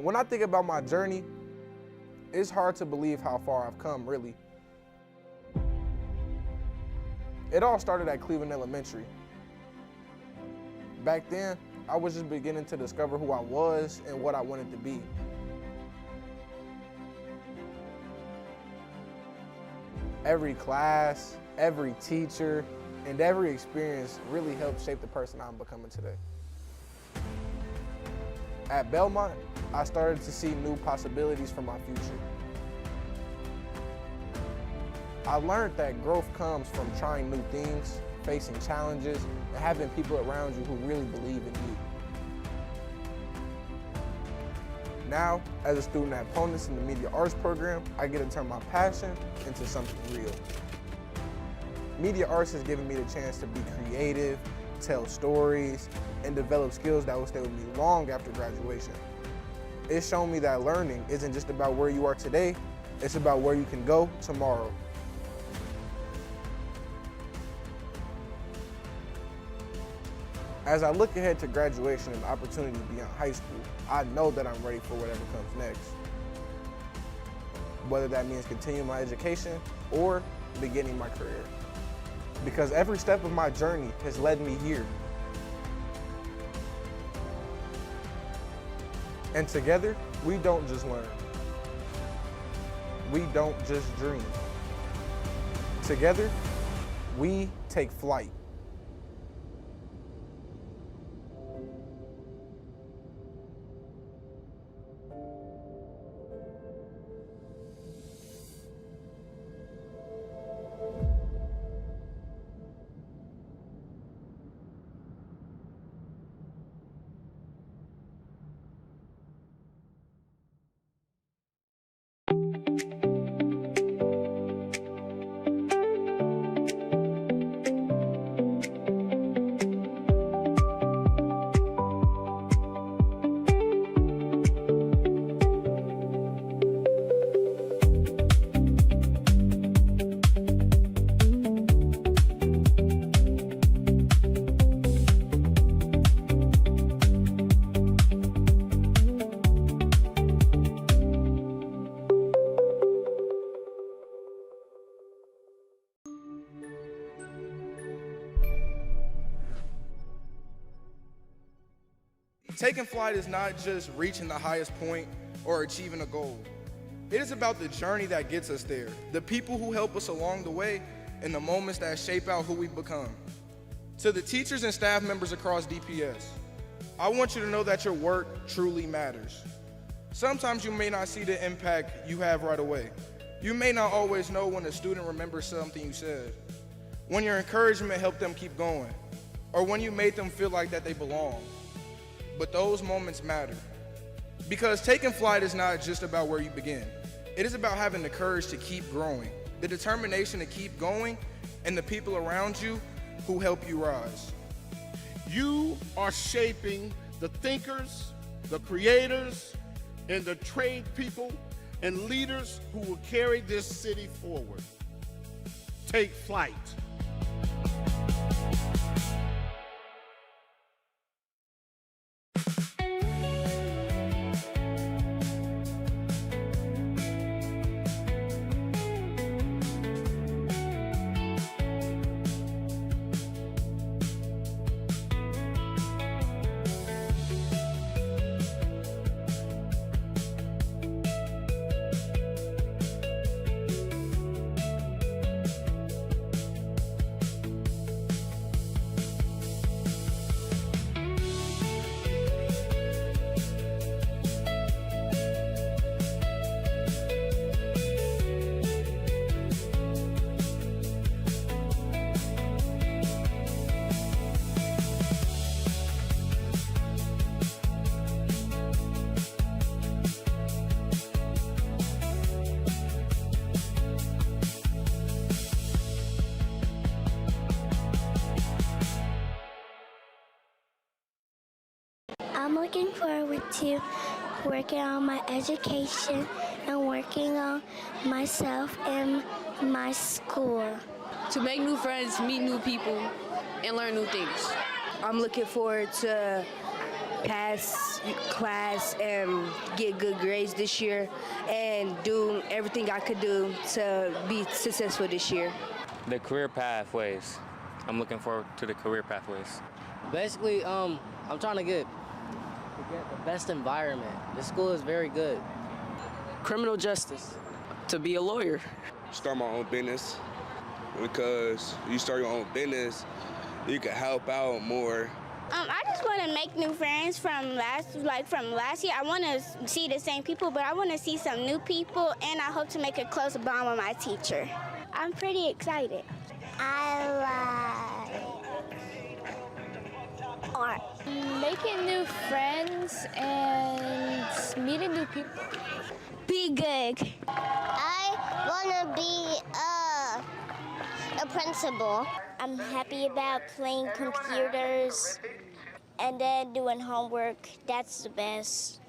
When I think about my journey, it's hard to believe how far I've come, really. It all started at Cleveland Elementary. Back then, I was just beginning to discover who I was and what I wanted to be. Every class, every teacher, and every experience really helped shape the person I'm becoming today. At Belmont, I started to see new possibilities for my future. I learned that growth comes from trying new things, facing challenges, and having people around you who really believe in you. Now, as a student at Ponus in the Media Arts program, I get to turn my passion into something real. Media Arts has given me the chance to be creative, tell stories, and develop skills that will stay with me long after graduation. It's shown me that learning isn't just about where you are today, it's about where you can go tomorrow. As I look ahead to graduation and opportunities beyond high school, I know that I'm ready for whatever comes next. Whether that means continuing my education or beginning my career. Because every step of my journey has led me here. And together, we don't just learn. We don't just dream. Together, we take flight. Taking flight is not just reaching the highest point or achieving a goal. It is about the journey that gets us there, the people who help us along the way, and the moments that shape out who we become. To the teachers and staff members across DPS, I want you to know that your work truly matters. Sometimes you may not see the impact you have right away. You may not always know when a student remembers something you said, when your encouragement helped them keep going, or when you made them feel like that they belong. But those moments matter. Because taking flight is not just about where you begin. It is about having the courage to keep growing, the determination to keep going, and the people around you who help you rise. You are shaping the thinkers, the creators, and the trade people and leaders who will carry this city forward. Take flight. I'm looking forward to working on my education and working on myself and my school. To make new friends, meet new people, and learn new things. I'm looking forward to pass class and get good grades this year and do everything I could do to be successful this year. The career pathways. I'm looking forward to the career pathways. Basically, I'm trying to get the best environment. The school is very good. Criminal justice. To be a lawyer. Start my own business, because you start your own business, you can help out more. I just want to make new friends from last year. I want to see the same people, but I want to see some new people, and I hope to make a close bond with my teacher. I'm pretty excited. I like art. Making new friends and meeting new people. Be good. I want to be a principal. I'm happy about playing computers and then doing homework. That's the best.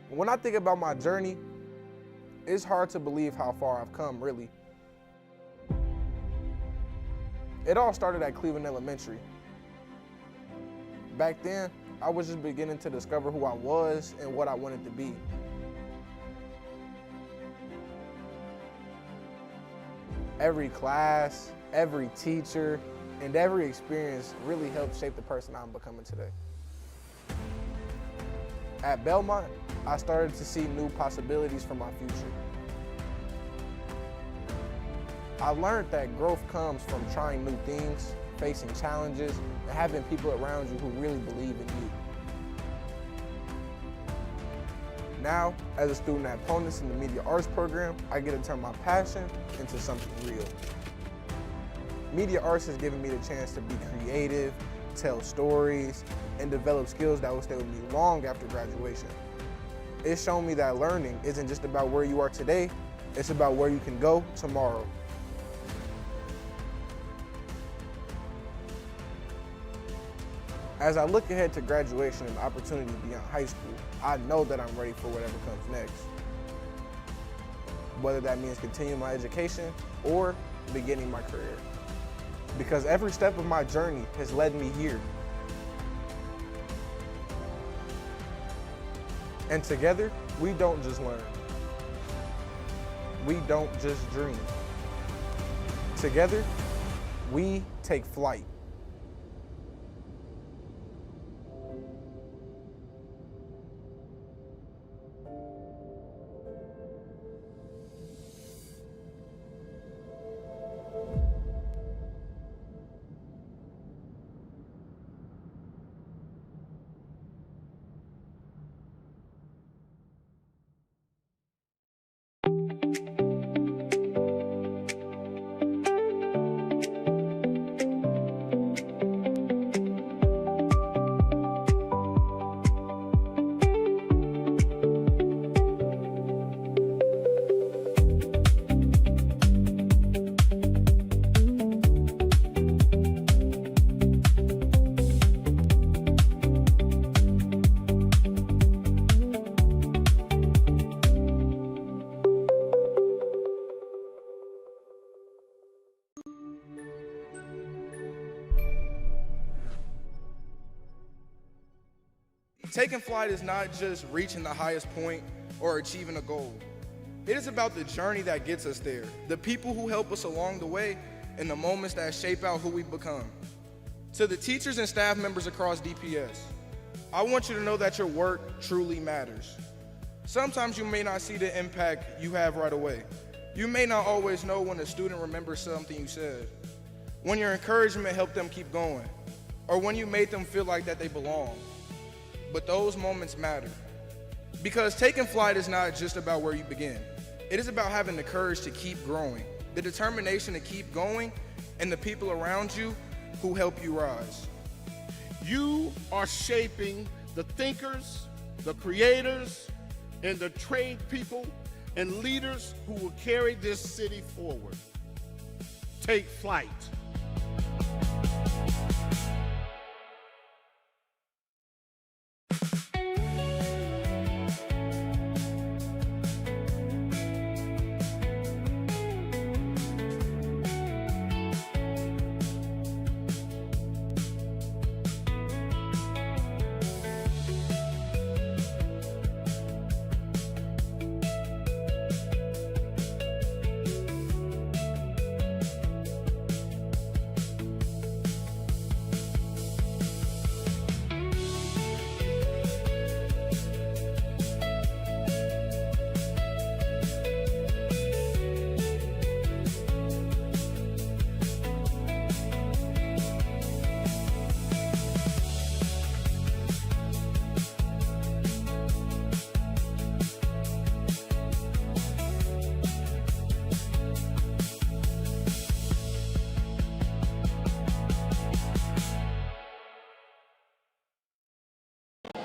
When I think about my journey, it's hard to believe how far I've come, really. It all started at Cleveland Elementary. Back then, I was just beginning to discover who I was and what I wanted to be. Every class, every teacher, and every experience really helped shape the person I'm becoming today. At Belmont, I started to see new possibilities for my future. I learned that growth comes from trying new things, facing challenges, and having people around you who really believe in you. Now, as a student at Ponus in the Media Arts program, I get to turn my passion into something real. Media Arts has given me the chance to be creative, tell stories, and develop skills that will stay with me long after graduation. It's shown me that learning isn't just about where you are today, it's about where you can go tomorrow. As I look ahead to graduation and opportunities beyond high school, I know that I'm ready for whatever comes next. Whether that means continuing my education or beginning my career. Because every step of my journey has led me here. And together, we don't just learn. We don't just dream. Together, we take flight. Taking flight is not just reaching the highest point or achieving a goal. It is about the journey that gets us there, the people who help us along the way, and the moments that shape out who we become. To the teachers and staff members across DPS, I want you to know that your work truly matters. Sometimes you may not see the impact you have right away. You may not always know when a student remembers something you said, when your encouragement helped them keep going, or when you made them feel like that they belong. But those moments matter. Because taking flight is not just about where you begin. It is about having the courage to keep growing, the determination to keep going, and the people around you who help you rise. You are shaping the thinkers, the creators, and the trade people and leaders who will carry this city forward. Take flight.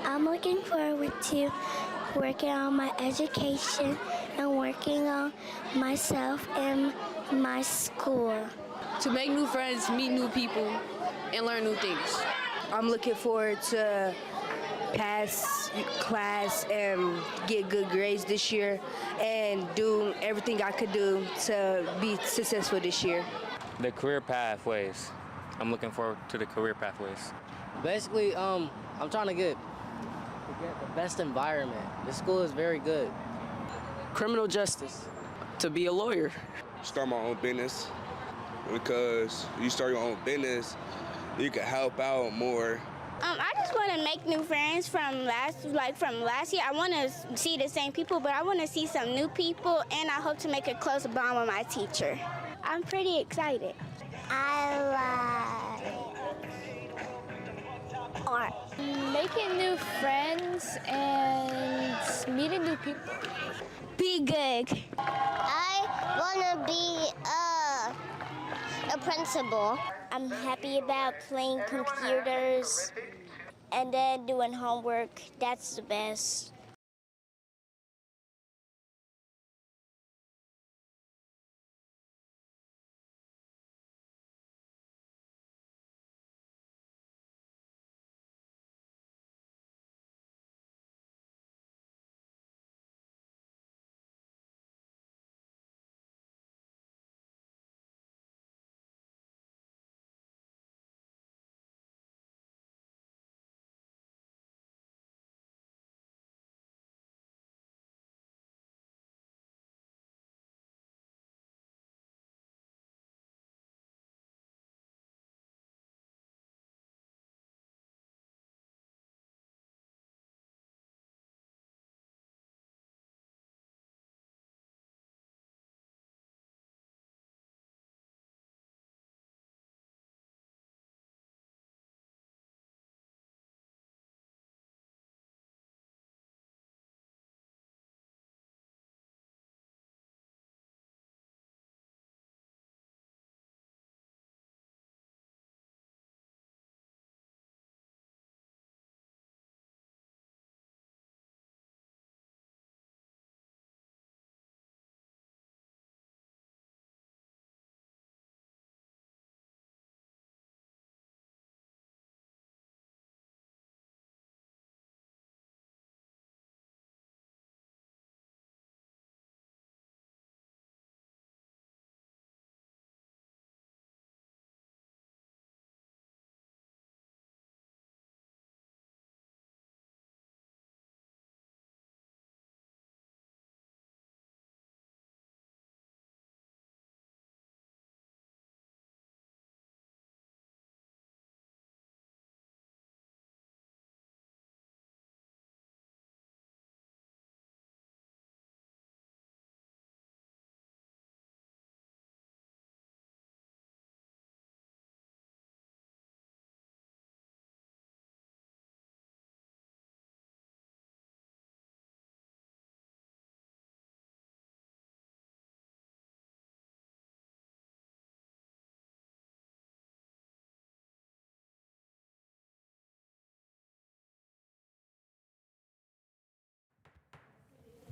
I'm looking forward to working on my education and working on myself and my school. To make new friends, meet new people, and learn new things. I'm looking forward to pass class and get good grades this year and do everything I could do to be successful this year. The career pathways. I'm looking forward to the career pathways. Basically, I'm trying to get the best environment. The school is very good. Criminal justice. To be a lawyer. Start my own business, because you start your own business, you can help out more. I just want to make new friends from last year. I want to see the same people, but I want to see some new people, and I hope to make a close bond with my teacher. I'm pretty excited. I like art. Making new friends and meeting new people. Be good. I want to be a principal. I'm happy about playing computers and then doing homework. That's the best.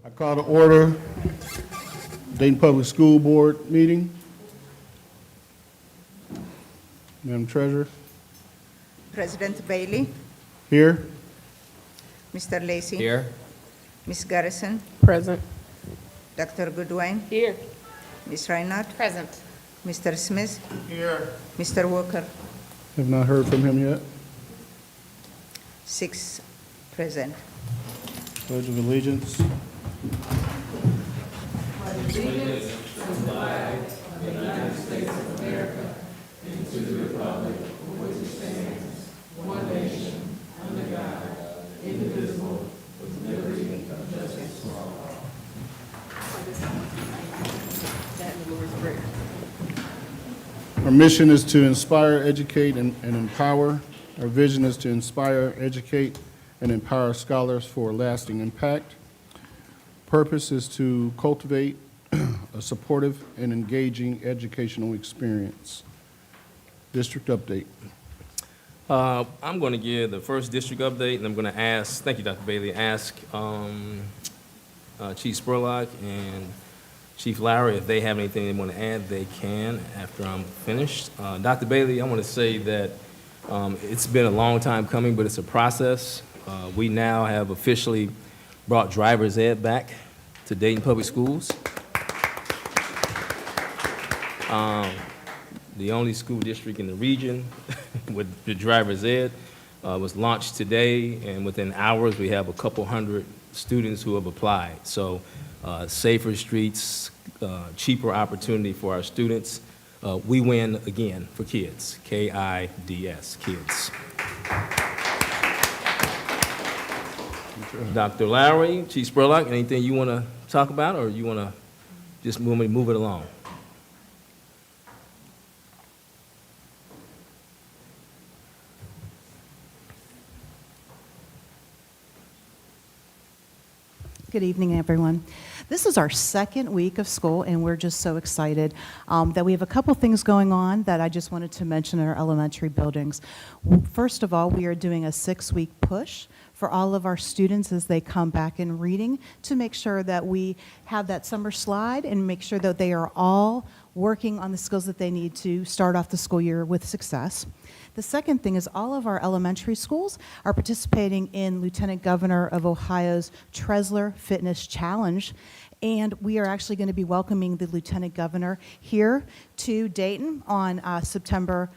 I call to order Dayton Public School Board meeting. Madam Treasurer, President Bailey, here. Mr. Lacy. Here. Ms. Garrison, Present. Dr. Goodwin, Here. Ms. Reinhardt, Present. Mr. Smith, Here. Mr. Walker, Have not heard from him yet. 6 present. Pledge of Allegiance. Our mission is to inspire, educate, and empower. Our vision is to inspire, educate, and empower scholars for lasting impact. Purpose is to cultivate a supportive and engaging educational experience. District update. I'm going to give the first district update, and I'm going to ask, thank you, Dr. Bailey, ask Chief Spurlock and Chief Lowry if they have anything they want to add, they can after I'm finished. Dr. Bailey, I want to say that it's been a long time coming, but it's a process. We now have officially brought driver's ed back to Dayton Public Schools. The only school district in the region with the driver's ed was launched today, and within hours we have a couple hundred students who have applied. So safer streets, cheaper opportunity for our students. We win again for kids, KIDS, kids. Dr. Lowry, Chief Spurlock, anything you want to talk about, or you want to just move it along? Good evening, everyone. This is our second week of school, and we're just so excited that we have a couple things going on that I just wanted to mention in our elementary buildings. First of all, we are doing a 6-week push for all of our students as they come back in reading to make sure that we have that summer slide and make sure that they are all working on the skills that they need to start off the school year with success. The second thing is all of our elementary schools are participating in Lieutenant Governor of Ohio's Tresler Fitness Challenge, and we are actually going to be welcoming the Lieutenant Governor here to Dayton on September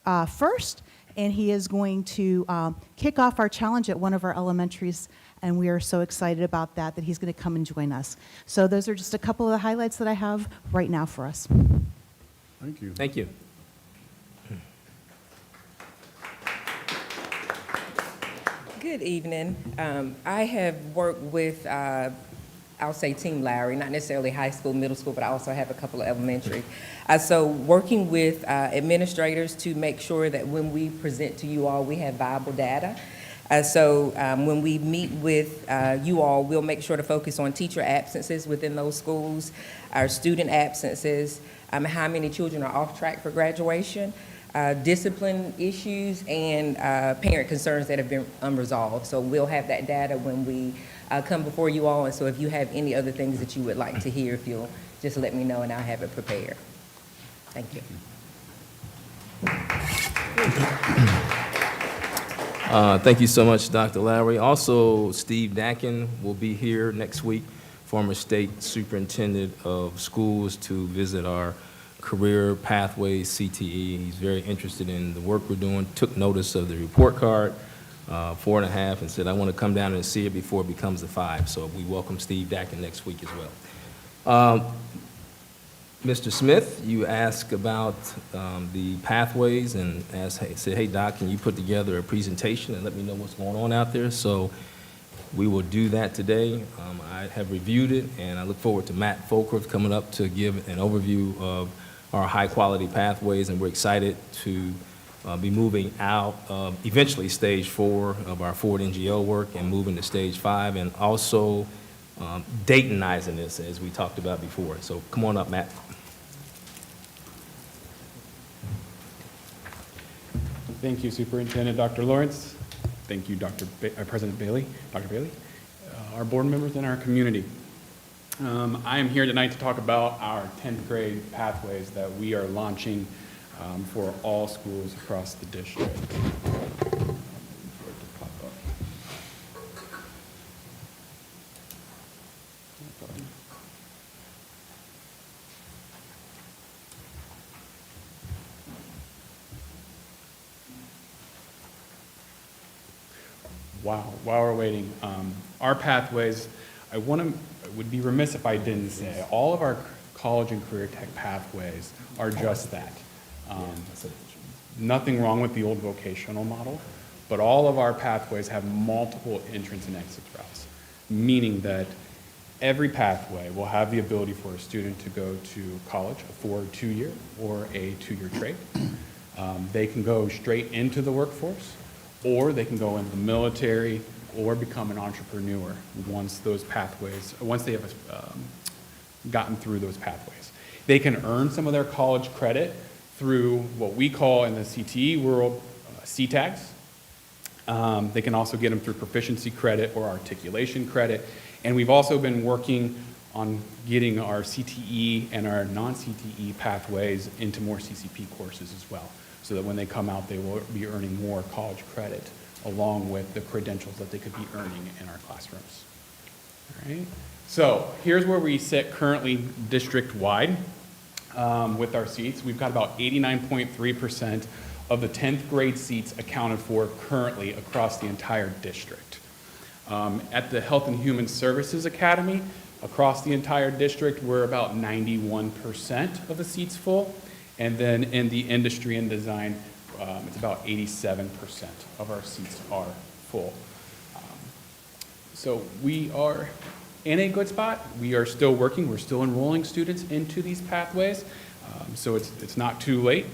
1st, and he is going to kick off our challenge at one of our elementaries, and we are so excited about that he's going to come and join us. So those are just a couple of the highlights that I have right now for us. Thank you. Thank you. Good evening. I have worked with, I'll say Team Lowry, not necessarily high school, middle school, but I also have a couple of elementary. So working with administrators to make sure that when we present to you all, we have viable data. So when we meet with you all, we'll make sure to focus on teacher absences within those schools, our student absences, how many children are off track for graduation, discipline issues, and parent concerns that have been unresolved. So we'll have that data when we come before you all, and so if you have any other things that you would like to hear, if you'll just let me know and I'll have it prepared. Thank you. Thank you so much, Dr. Lowry. Also, Steve Dakin will be here next week, former state superintendent of schools, to visit our career pathways CTE. He's very interested in the work we're doing, took notice of the report card, 4.5, and said, I want to come down and see it before it becomes a 5. So we welcome Steve Dakin next week as well. Mr. Smith, you asked about the pathways and said, hey, Doc, can you put together a presentation and let me know what's going on out there? So we will do that today. I have reviewed it, and I look forward to Matt Folkerth coming up to give an overview of our high-quality pathways, and we're excited to be moving out of eventually stage 4 of our Ford NGO work and moving to stage 5, and also Daytonizing this, as we talked about before. So come on up, Matt. Thank you, Superintendent Dr. Lawrence. Thank you, President Bailey, Dr. Bailey, our board members and our community. I am here tonight to talk about our 10th grade pathways that we are launching for all schools across the district. While we're waiting, our pathways, I would be remiss if I didn't say, all of our college and career tech pathways are just that. Nothing wrong with the old vocational model, but all of our pathways have multiple entrance and exit routes, meaning that every pathway will have the ability for a student to go to college for a 2-year or a 2-year trade. They can go straight into the workforce, or they can go into the military or become an entrepreneur once they have gotten through those pathways. They can earn some of their college credit through what we call in the CTE world CTAGs. They can also get them through proficiency credit or articulation credit. And we've also been working on getting our CTE and our non-CTE pathways into more CCP courses as well, so that when they come out, they will be earning more college credit along with the credentials that they could be earning in our classrooms. All right. So here's where we sit currently district-wide with our seats. We've got about 89.3% of the 10th grade seats accounted for currently across the entire district. At the Health and Human Services Academy, across the entire district, we're about 91% of the seats full. And then in the industry and design, it's about 87% of our seats are full. So we are in a good spot. We are still working. We're still enrolling students into these pathways. So it's not too late.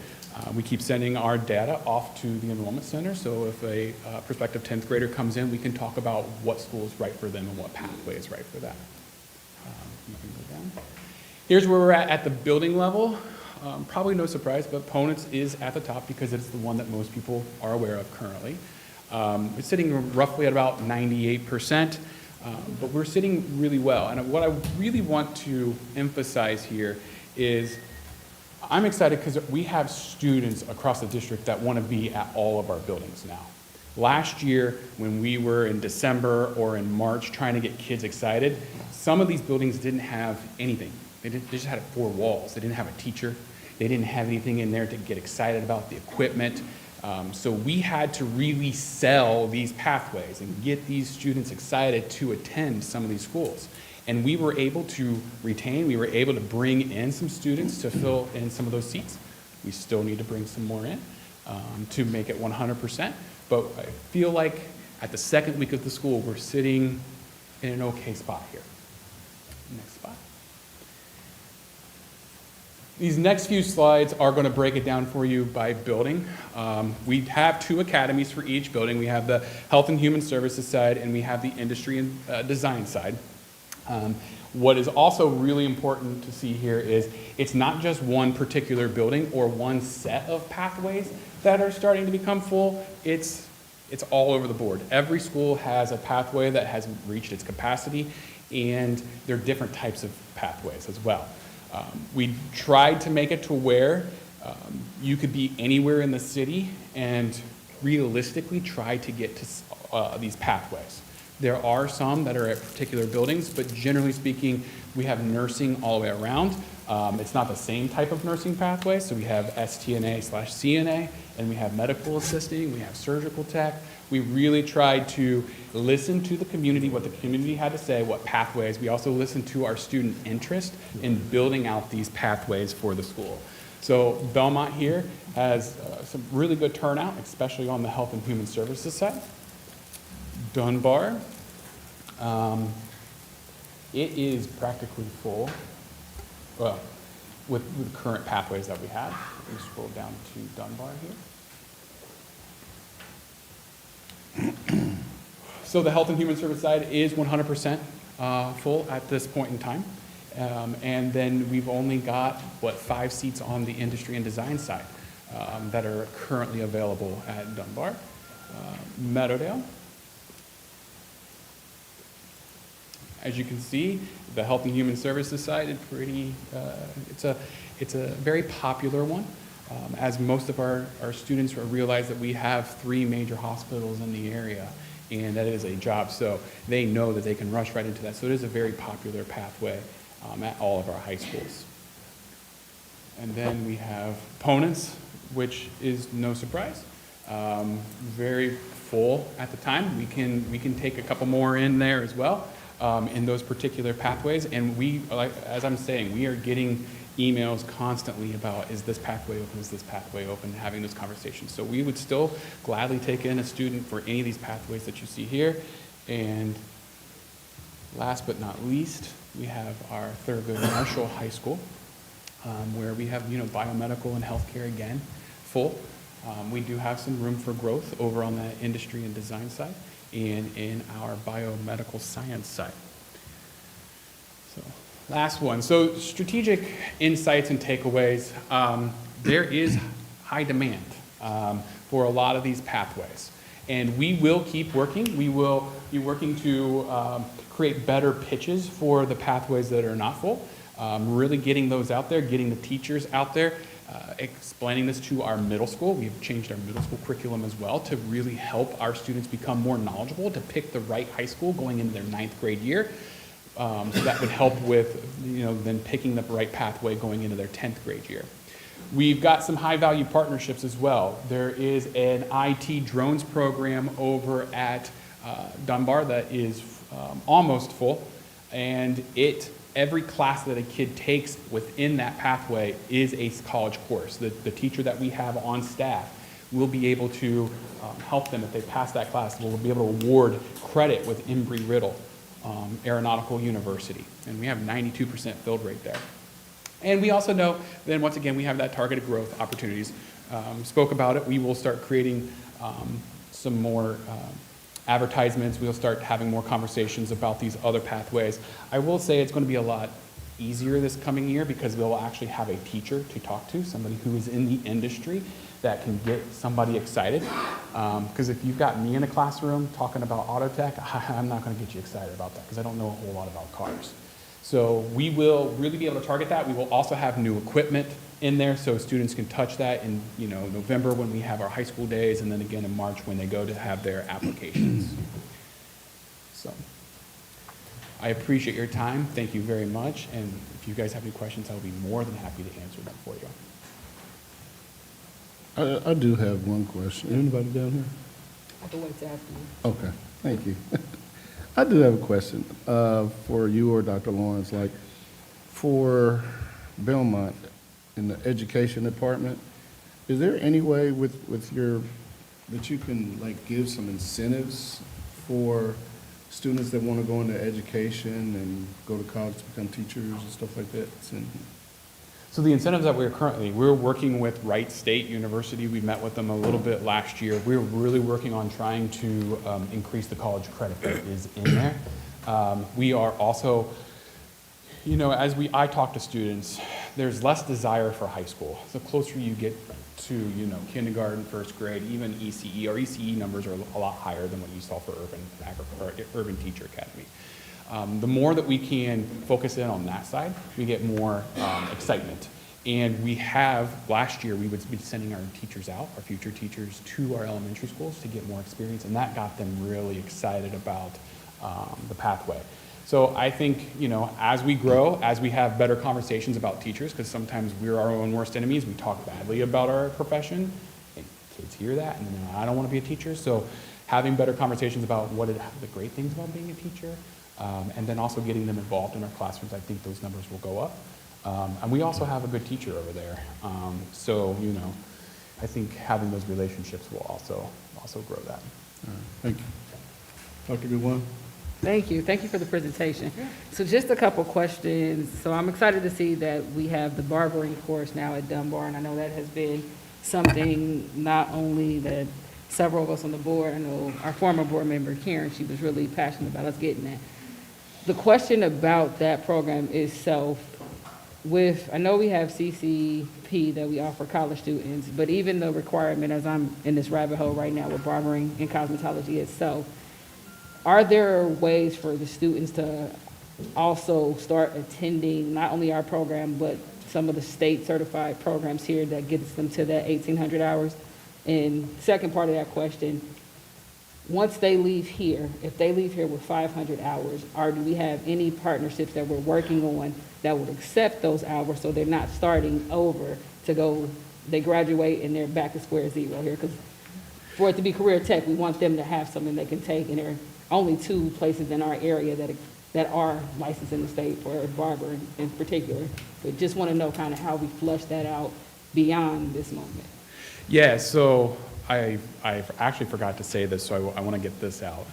We keep sending our data off to the enrollment center. So if a prospective 10th grader comes in, we can talk about what school is right for them and what pathway is right for that. You can go down. Here's where we're at the building level. Probably no surprise, but Ponitz is at the top because it's the one that most people are aware of currently. It's sitting roughly at about 98%, but we're sitting really well. And what I really want to emphasize here is I'm excited because we have students across the district that want to be at all of our buildings now. Last year, when we were in December or in March trying to get kids excited, some of these buildings didn't have anything. They just had 4 walls. They didn't have a teacher. They didn't have anything in there to get excited about the equipment. So we had to really sell these pathways and get these students excited to attend some of these schools. And we were able to retain, we were able to bring in some students to fill in some of those seats. We still need to bring some more in to make it 100%. But I feel like at the second week of the school, we're sitting in an okay spot here. Next spot. These next few slides are going to break it down for you by building. We have 2 academies for each building. We have the Health and Human Services side, and we have the Industry and Design side. What is also really important to see here is it's not just one particular building or one set of pathways that are starting to become full. It's all over the board. Every school has a pathway that has reached its capacity, and there are different types of pathways as well. We tried to make it to where you could be anywhere in the city and realistically try to get to these pathways. There are some that are at particular buildings, but generally speaking, we have nursing all the way around. It's not the same type of nursing pathway, so we have STNA/CNA, and we have medical assisting, we have surgical tech. We really tried to listen to the community, what the community had to say, what pathways. We also listened to our student interest in building out these pathways for the school. So Belmont here has some really good turnout, especially on the Health and Human Services side. Dunbar, it is practically full, well, with the current pathways that we have. We scroll down to Dunbar here. So the Health and Human Service side is 100% full at this point in time. And then we've only got, 5 seats on the Industry and Design side that are currently available at Dunbar. Meadowdale. As you can see, the Health and Human Services side is it's a very popular one. As most of our students realize that we have 3 major hospitals in the area, and that is a job, so they know that they can rush right into that. So it is a very popular pathway at all of our high schools. And then we have opponents, which is no surprise. Very full at the time. We can take a couple more in there as well in those particular pathways. And we, like, as I'm saying, we are getting emails constantly about, is this pathway open, is this pathway open, having those conversations. So we would still gladly take in a student for any of these pathways that you see here. And last but not least, we have our Thurgood Marshall High School, where we have, biomedical and healthcare again, full. We do have some room for growth over on that industry and design side and in our biomedical science side. So, last one. So, strategic insights and takeaways. There is high demand for a lot of these pathways. And we will keep working. We will be working to create better pitches for the pathways that are not full. Really getting those out there, getting the teachers out there, explaining this to our middle school. We've changed our middle school curriculum as well to really help our students become more knowledgeable, to pick the right high school going into their 9th grade year. So that would help with, then picking the right pathway going into their 10th grade year. We've got some high-value partnerships as well. There is an IT drones program over at Dunbar that is almost full, and every class that a kid takes within that pathway is a college course. The teacher that we have on staff will be able to help them if they pass that class. We'll be able to award credit with Embry-Riddle Aeronautical University, and we have 92% filled rate there. And we also know, then once again, we have that targeted growth opportunities. Spoke about it. We will start creating some more advertisements. We'll start having more conversations about these other pathways. I will say it's going to be a lot easier this coming year because we'll actually have a teacher to talk to, somebody who is in the industry that can get somebody excited. Because if you've got me in a classroom talking about auto tech, I'm not going to get you excited about that because I don't know a whole lot about cars. So we will really be able to target that. We will also have new equipment in there so students can touch that in November when we have our high school days, and then again in March when they go to have their applications. So I appreciate your time. Thank you very much. And if you guys have any questions, I'll be more than happy to answer them for you. I do have one question. Anybody down here? I can wait after you. Okay, thank you. I do have a question for you or Dr. Lawrence. Like, for Belmont in the education department, is there any way with your that you can give some incentives for students that want to go into education and go to college to become teachers and stuff like that? So the incentives that we're working with Wright State University. We met with them a little bit last year. We're really working on trying to increase the college credit that is in there. We are also, as I talk to students, there's less desire for high school. The closer you get to, kindergarten, first grade, even ECE. Our ECE numbers are a lot higher than what you saw for Urban Teacher Academy. The more that we can focus in on that side, we get more excitement. And we have, last year, we would be sending our teachers out, our future teachers, to our elementary schools to get more experience, and that got them really excited about the pathway. So I think, as we grow, as we have better conversations about teachers, because sometimes we're our own worst enemies, we talk badly about our profession, and kids hear that, and then I don't want to be a teacher. So having better conversations about what are the great things about being a teacher, and then also getting them involved in our classrooms, I think those numbers will go up. And we also have a good teacher over there. So, I think having those relationships will also grow that. Thank you. Dr. Gouin? Thank you. Thank you for the presentation. So just a couple questions. So I'm excited to see that we have the barbering course now at Dunbar, and I know that has been something not only that several of us on the board, I know our former board member, Karen, she was really passionate about us getting that. The question about that program is I know we have CCP that we offer college students, but even the requirement, as I'm in this rabbit hole right now with barbering and cosmetology itself, are there ways for the students to also start attending not only our program, but some of the state certified programs here that gets them to that 1,800 hours? And second part of that question, once they leave here, if they leave here with 500 hours, or do we have any partnerships that we're working on that would accept those hours so they're not starting over to go, they graduate and they're back to square zero here? Because for it to be career tech, we want them to have something they can take, and there are only 2 places in our area that are licensed in the state for barber in particular. But just want to know kind of how we flush that out beyond this moment. Yeah, so I actually forgot to say this, so I want to get this out.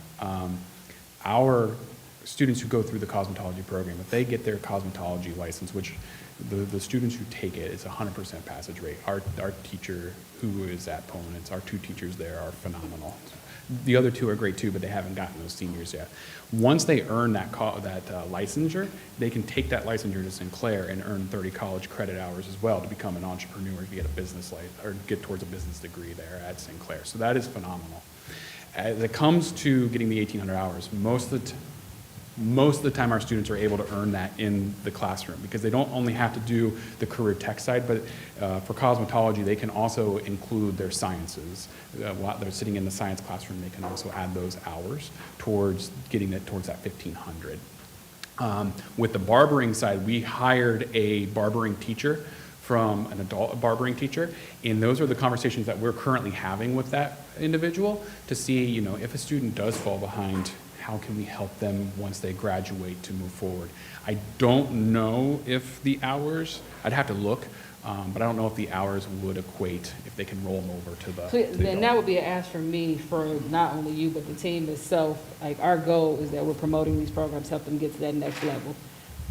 Our students who go through the cosmetology program, if they get their cosmetology license, which the students who take it is 100% passage rate. Our teacher who is at Ponens, our 2 teachers there are phenomenal. The other 2 are great too, but they haven't gotten those seniors yet. Once they earn that licensure, they can take that licensure to Sinclair and earn 30 college credit hours as well to become an entrepreneur, to get a business life, or get towards a business degree there at Sinclair. So that is phenomenal. As it comes to getting the 1,800 hours, most of the time our students are able to earn that in the classroom, because they don't only have to do the career tech side, but for cosmetology, they can also include their sciences. While they're sitting in the science classroom, they can also add those hours towards getting it towards that 1,500. With the barbering side, we hired a barbering teacher from an adult barbering teacher, and those are the conversations that we're currently having with that individual to see, you know, if a student does fall behind, how can we help them once they graduate to move forward? I don't know if the hours, I'd have to look, but I don't know if the hours would equate if they can roll them over to the. Then that would be an ask for me, for not only you, but the team itself. Like, our goal is that we're promoting these programs, help them get to that next level.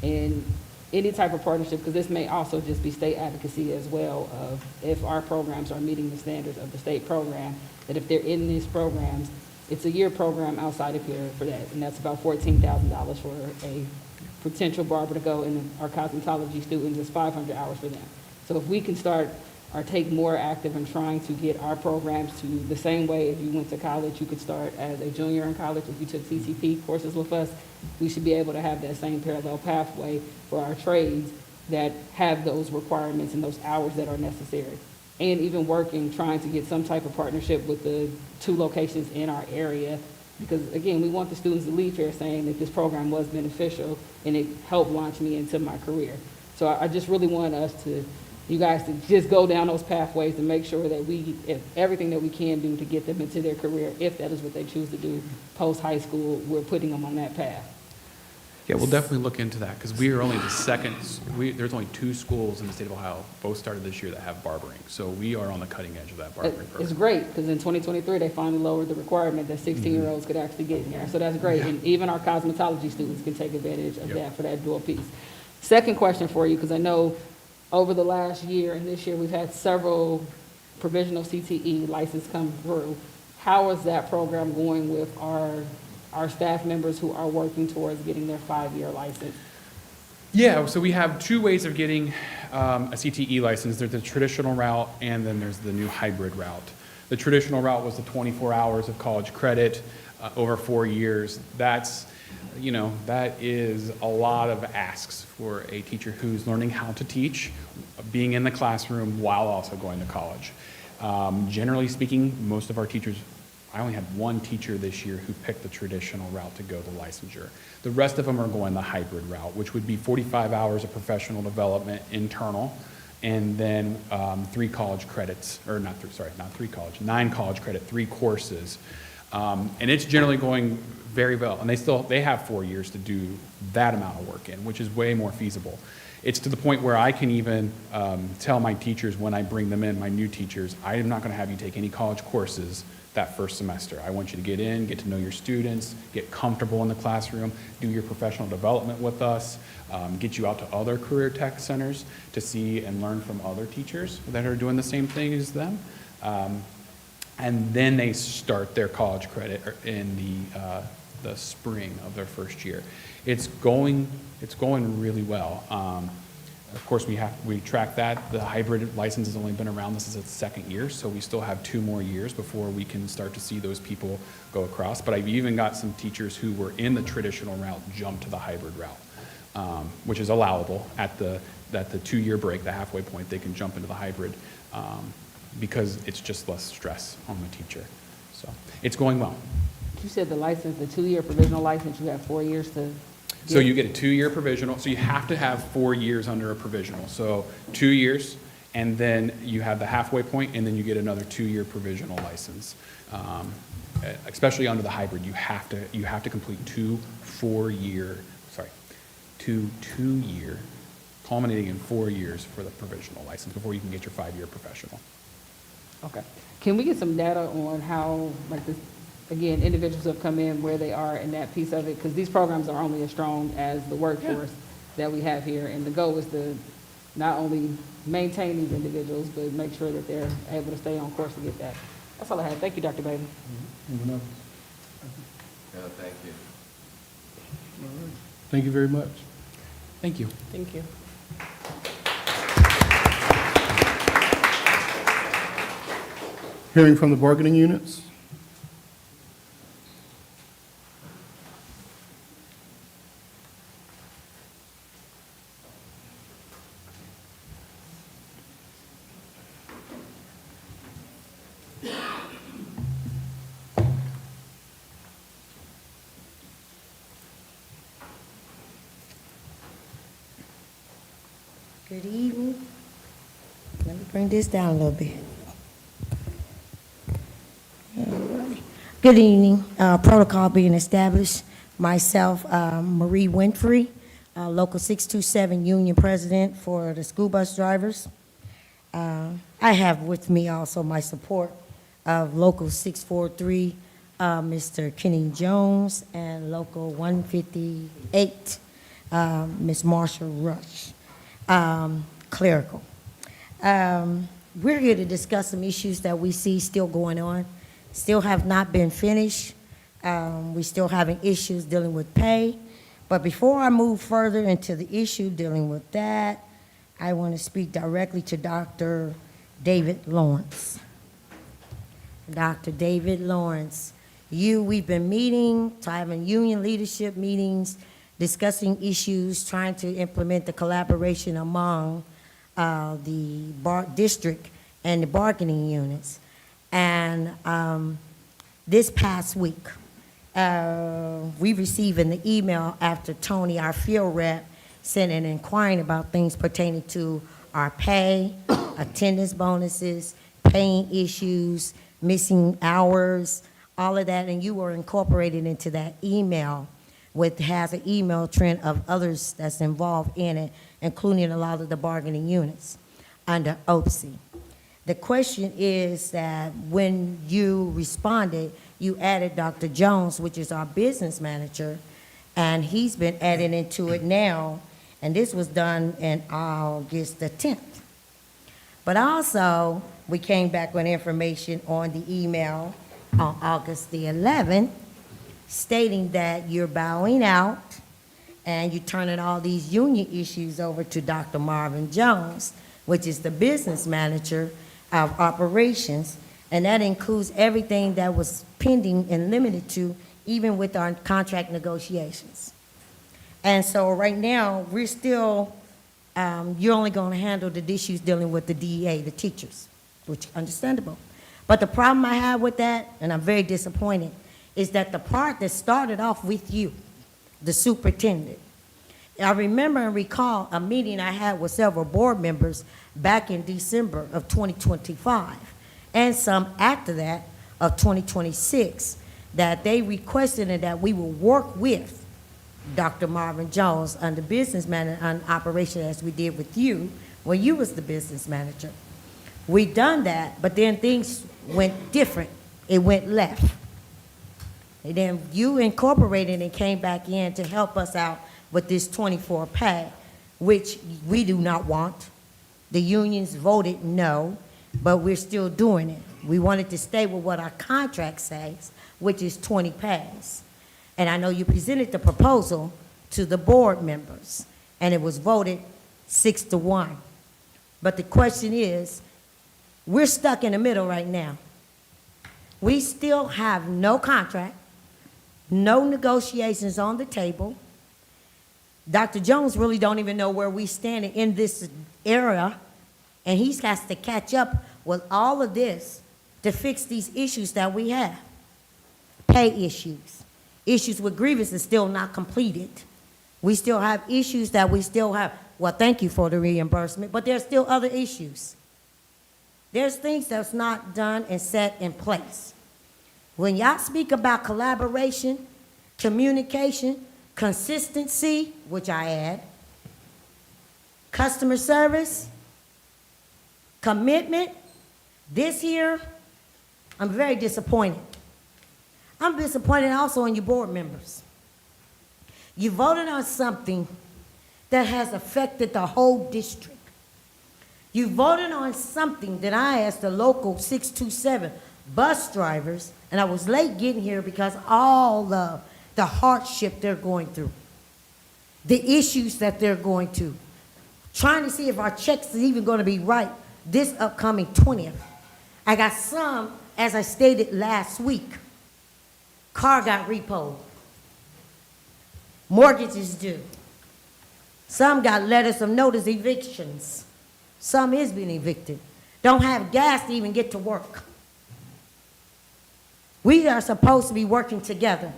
And any type of partnership, because this may also just be state advocacy as well, of if our programs are meeting the standards of the state program, that if they're in these programs, it's a year program outside of here for that, and that's about $14,000 for a potential barber to go, and our cosmetology students is 500 hours for them. So if we can start or take more active in trying to get our programs to the same way, if you went to college, you could start as a junior in college. If you took CCP courses with us, we should be able to have that same parallel pathway for our trades that have those requirements and those hours that are necessary. And even working, trying to get some type of partnership with the 2 locations in our area. Because again, we want the students to leave here saying that this program was beneficial and it helped launch me into my career. So I just really want you guys to just go down those pathways and make sure that if everything that we can do to get them into their career, if that is what they choose to do post high school, we're putting them on that path. Yeah, we'll definitely look into that, because we are only the second, there's only 2 schools in the state of Ohio, both started this year, that have barbering. So we are on the cutting edge of that barbering program. It's great, because in 2023, they finally lowered the requirement that 16-year-olds could actually get in there. So that's great. And even our cosmetology students can take advantage of that for that dual piece. Second question for you, because I know over the last year and this year, we've had several provisional CTE licenses come through. How is that program going with our staff members who are working towards getting their 5-year license? Yeah, so we have 2 ways of getting a CTE license. There's the traditional route, and then there's the new hybrid route. The traditional route was the 24 hours of college credit over 4 years. That's, you know, that is a lot of asks for a teacher who's learning how to teach, being in the classroom while also going to college. Generally speaking, most of our teachers, I only had 1 teacher this year who picked the traditional route to go to licensure. The rest of them are going the hybrid route, which would be 45 hours of professional development internal, and then 3 college credits, or not 3 college, 9 college credit, 3 courses. And it's generally going very well. And they have 4 years to do that amount of work in, which is way more feasible. It's to the point where I can even tell my teachers when I bring them in, my new teachers, I am not going to have you take any college courses that first semester. I want you to get in, get to know your students, get comfortable in the classroom, do your professional development with us, get you out to other career tech centers to see and learn from other teachers that are doing the same thing as them. And then they start their college credit in the spring of their first year. It's going really well. Of course, we track that. The hybrid license has only been around, this is its second year, so we still have 2 more years before we can start to see those people go across. But I've even got some teachers who were in the traditional route jump to the hybrid route, which is allowable at the 2-year break, the halfway point, they can jump into the hybrid because it's just less stress on the teacher. So it's going well. You said the license, the 2-year provisional license, you have 4 years to. So you get a 2-year provisional, so you have to have 4 years under a provisional. So 2 years, and then you have the halfway point, and then you get another 2-year provisional license. Especially under the hybrid, you have to complete 2 2-year, culminating in 4 years for the provisional license before you can get your 5-year professional. Okay. Can we get some data on how, like this, again, individuals have come in, where they are in that piece of it? Because these programs are only as strong as the workforce that we have here. And the goal is to not only maintain these individuals, but make sure that they're able to stay on course to get that. That's all I have. Thank you, Dr. Bailey. Anyone else? No, thank you. All right. Thank you very much. Thank you. Thank you. Hearing from the bargaining units. Good evening. Let me bring this down a little bit. All right. Good evening. Protocol being established. Myself, Marie Winfrey, Local 627 Union President for the school bus drivers. I have with me also my support of Local 643, Mr. Kenny Jones, and Local 158, Ms. Marsha Rush. Clerical. We're here to discuss some issues that we see still going on, still have not been finished. We still having issues dealing with pay. But before I move further into the issue dealing with that, I want to speak directly to Dr. David Lawrence. Dr. David Lawrence, we've been meeting, having union leadership meetings, discussing issues, trying to implement the collaboration among the district and the bargaining units. And this past week, we received an email after Tony, our field rep, sent an inquiring about things pertaining to our pay, attendance bonuses, paying issues, missing hours, all of that, and you were incorporated into that email, has an email trend of others that's involved in it, including a lot of the bargaining units under OPSI. The question is that when you responded, you added Dr. Jones, which is our business manager, and he's been added into it now, and this was done in August the 10th. But also, we came back with information on the email on August the 11th, stating that you're bowing out and you're turning all these union issues over to Dr. Marvin Jones, which is the business manager of operations, and that includes everything that was pending and limited to, even with our contract negotiations. And so right now, we're still, you're only going to handle the issues dealing with the DEA, the teachers, which is understandable. But the problem I have with that, and I'm very disappointed, is that the part that started off with you, the superintendent. I remember and recall a meeting I had with several board members back in December of 2025, and some after that of 2026, that they requested that we will work with Dr. Marvin Jones on the business manager on operation as we did with you when you was the business manager. We done that, but then things went different. It went left. And then you incorporated and came back in to help us out with this 24 pay, which we do not want. The unions voted no, but we're still doing it. We wanted to stay with what our contract says, which is 20 pays. And I know you presented the proposal to the board members, and it was voted 6-1. But the question is, we're stuck in the middle right now. We still have no contract, no negotiations on the table. Dr. Jones really don't even know where we stand in this area, and he has to catch up with all of this to fix these issues that we have. Pay issues. Issues with grievances still not completed. We still have issues that we still have. Well, thank you for the reimbursement, but there's still other issues. There's things that's not done and set in place. When y'all speak about collaboration, communication, consistency, which I add, customer service, commitment, this year, I'm very disappointed. I'm disappointed also in your board members. You voted on something that has affected the whole district. You voted on something that I asked the local 627 bus drivers, and I was late getting here because all the hardship they're going through, the issues that they're going to, trying to see if our checks are even going to be right this upcoming 20th. I got some, as I stated last week, car got repoed. Mortgages due. Some got letters of notice evictions. Some is being evicted. Don't have gas to even get to work. We are supposed to be working together.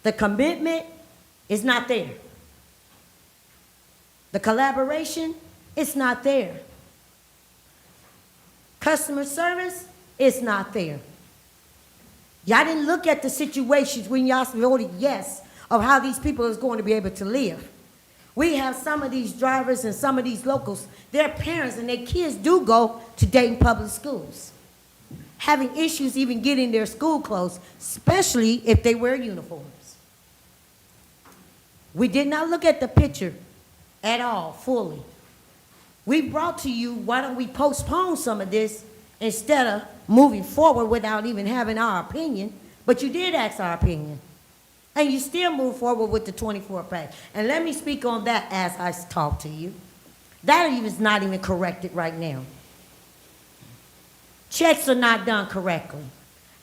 The commitment is not there. The collaboration is not there. Customer service is not there. Y'all didn't look at the situations when y'all voted yes of how these people is going to be able to live. We have some of these drivers and some of these locals, their parents and their kids do go to Dayton Public Schools, having issues even getting their school clothes, especially if they wear uniforms. We did not look at the picture at all fully. We brought to you, why don't we postpone some of this instead of moving forward without even having our opinion, but you did ask our opinion. And you still move forward with the 24 pay. And let me speak on that as I talk to you. That is not even corrected right now. Checks are not done correctly.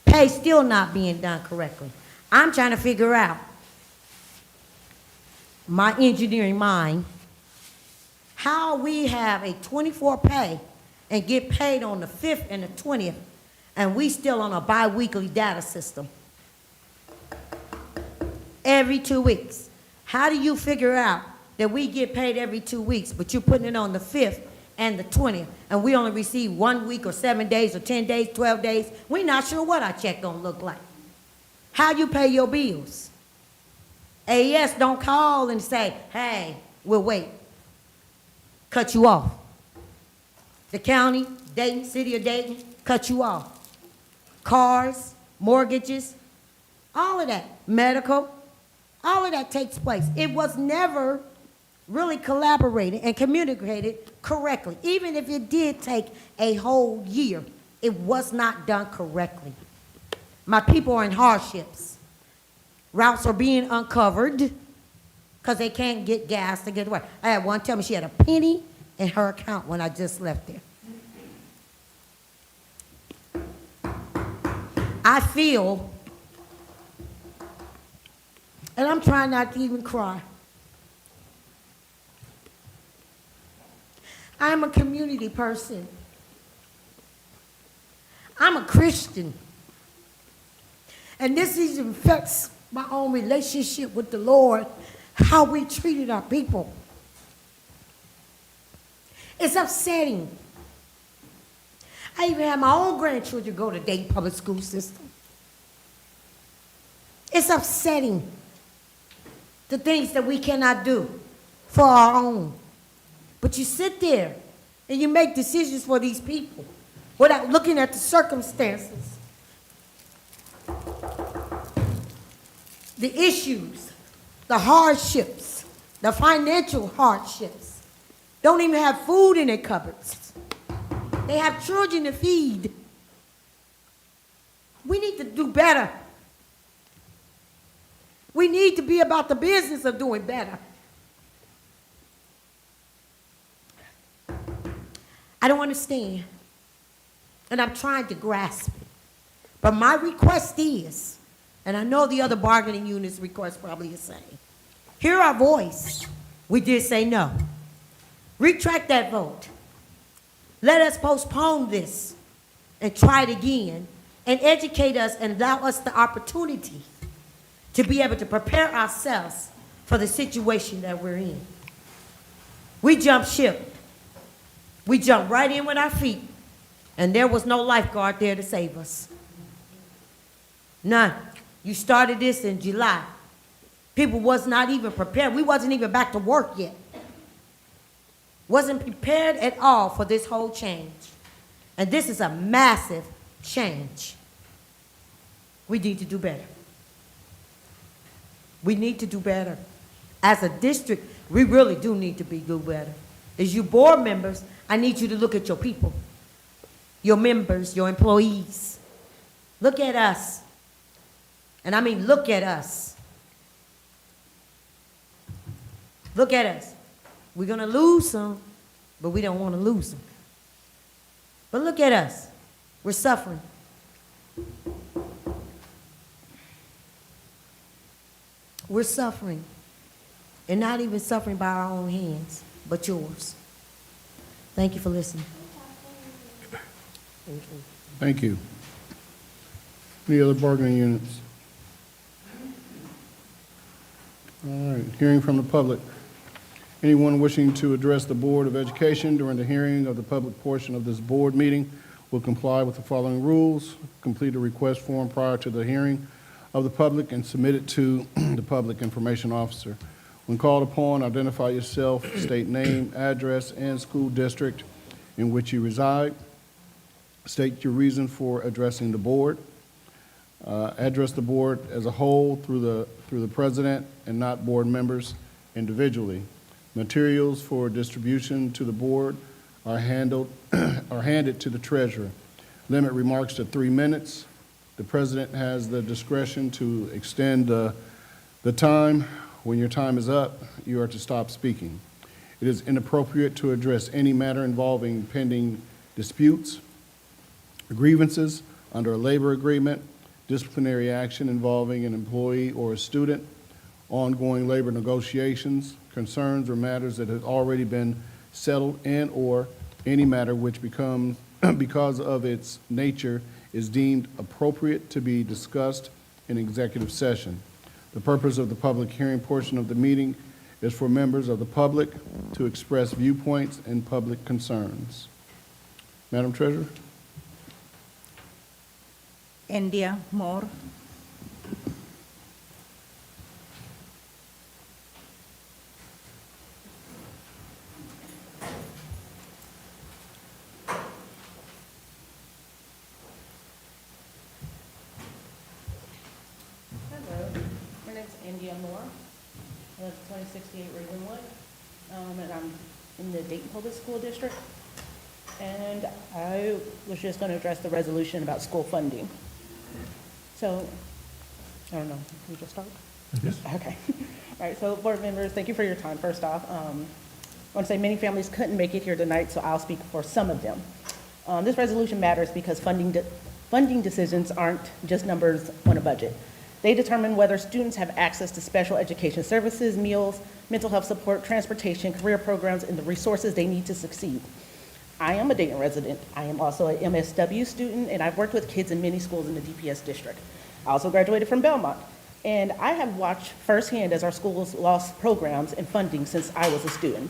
Pay still not being done correctly. I'm trying to figure out, my engineering mind, how we have a 24 pay and get paid on the 5th and the 20th, and we still on a bi-weekly data system. Every 2 weeks. How do you figure out that we get paid every 2 weeks, but you're putting it on the 5th and the 20th, and we only receive 1 week or 7 days or 10 days, 12 days? We're not sure what our check gonna look like. How you pay your bills? AES don't call and say, hey, we'll wait. Cut you off. The county, Dayton, city of Dayton, cut you off. Cars, mortgages, all of that, medical, all of that takes place. It was never really collaborated and communicated correctly. Even if it did take a whole year, it was not done correctly. My people are in hardships. Routes are being uncovered because they can't get gas to get away. I had one tell me she had a penny in her account when I just left there. I feel, and I'm trying not to even cry, I'm a community person. I'm a Christian. And this even affects my own relationship with the Lord, how we treated our people. It's upsetting. I even have my own grandchildren go to Dayton Public School System. It's upsetting, the things that we cannot do for our own. But you sit there and you make decisions for these people without looking at the circumstances, the issues, the hardships, the financial hardships. Don't even have food in their cupboards. They have children to feed. We need to do better. We need to be about the business of doing better. I don't understand. And I'm trying to grasp it. But my request is, and I know the other bargaining units' request probably the same. Hear our voice. We did say no. Retract that vote. Let us postpone this and try it again and educate us and allow us the opportunity to be able to prepare ourselves for the situation that we're in. We jumped ship. We jumped right in with our feet, and there was no lifeguard there to save us. None. You started this in July. People was not even prepared. We wasn't even back to work yet. Wasn't prepared at all for this whole change. And this is a massive change. We need to do better. We need to do better. As a district, we really do need to do better. As you board members, I need you to look at your people, your members, your employees. Look at us. And I mean, look at us. Look at us. We're going to lose some, but we don't want to lose them. But look at us. We're suffering. We're suffering. And not even suffering by our own hands, but yours. Thank you for listening. Thank you. Any other bargaining units? All right, hearing from the public. Anyone wishing to address the Board of Education during the hearing of the public portion of this board meeting will comply with the following rules. Complete a request form prior to the hearing of the public and submit it to the Public Information Officer. When called upon, identify yourself, state name, address, and school district in which you reside. State your reason for addressing the board. Address the board as a whole through the president and not board members individually. Materials for distribution to the board are handed to the treasurer. Limit remarks to 3 minutes. The president has the discretion to extend the time. When your time is up, you are to stop speaking. It is inappropriate to address any matter involving pending disputes, grievances under a labor agreement, disciplinary action involving an employee or a student, ongoing labor negotiations, concerns or matters that have already been settled, and or any matter which because of its nature is deemed appropriate to be discussed in executive session. The purpose of the public hearing portion of the meeting is for members of the public to express viewpoints and public concerns. Madam Treasurer? India Moore. India Moore. I live at 2068 Ravenwood, and I'm in the Dayton Public School District. And I was just going to address the resolution about school funding. So, I don't know, can we just start? Yes. Okay. All right, so board members, thank you for your time, first off. I want to say many families couldn't make it here tonight, so I'll speak for some of them. This resolution matters because funding decisions aren't just numbers on a budget. They determine whether students have access to special education services, meals, mental health support, transportation, career programs, and the resources they need to succeed. I am a Dayton resident. I am also an MSW student, and I've worked with kids in many schools in the DPS district. I also graduated from Belmont, and I have watched firsthand as our schools lost programs and funding since I was a student.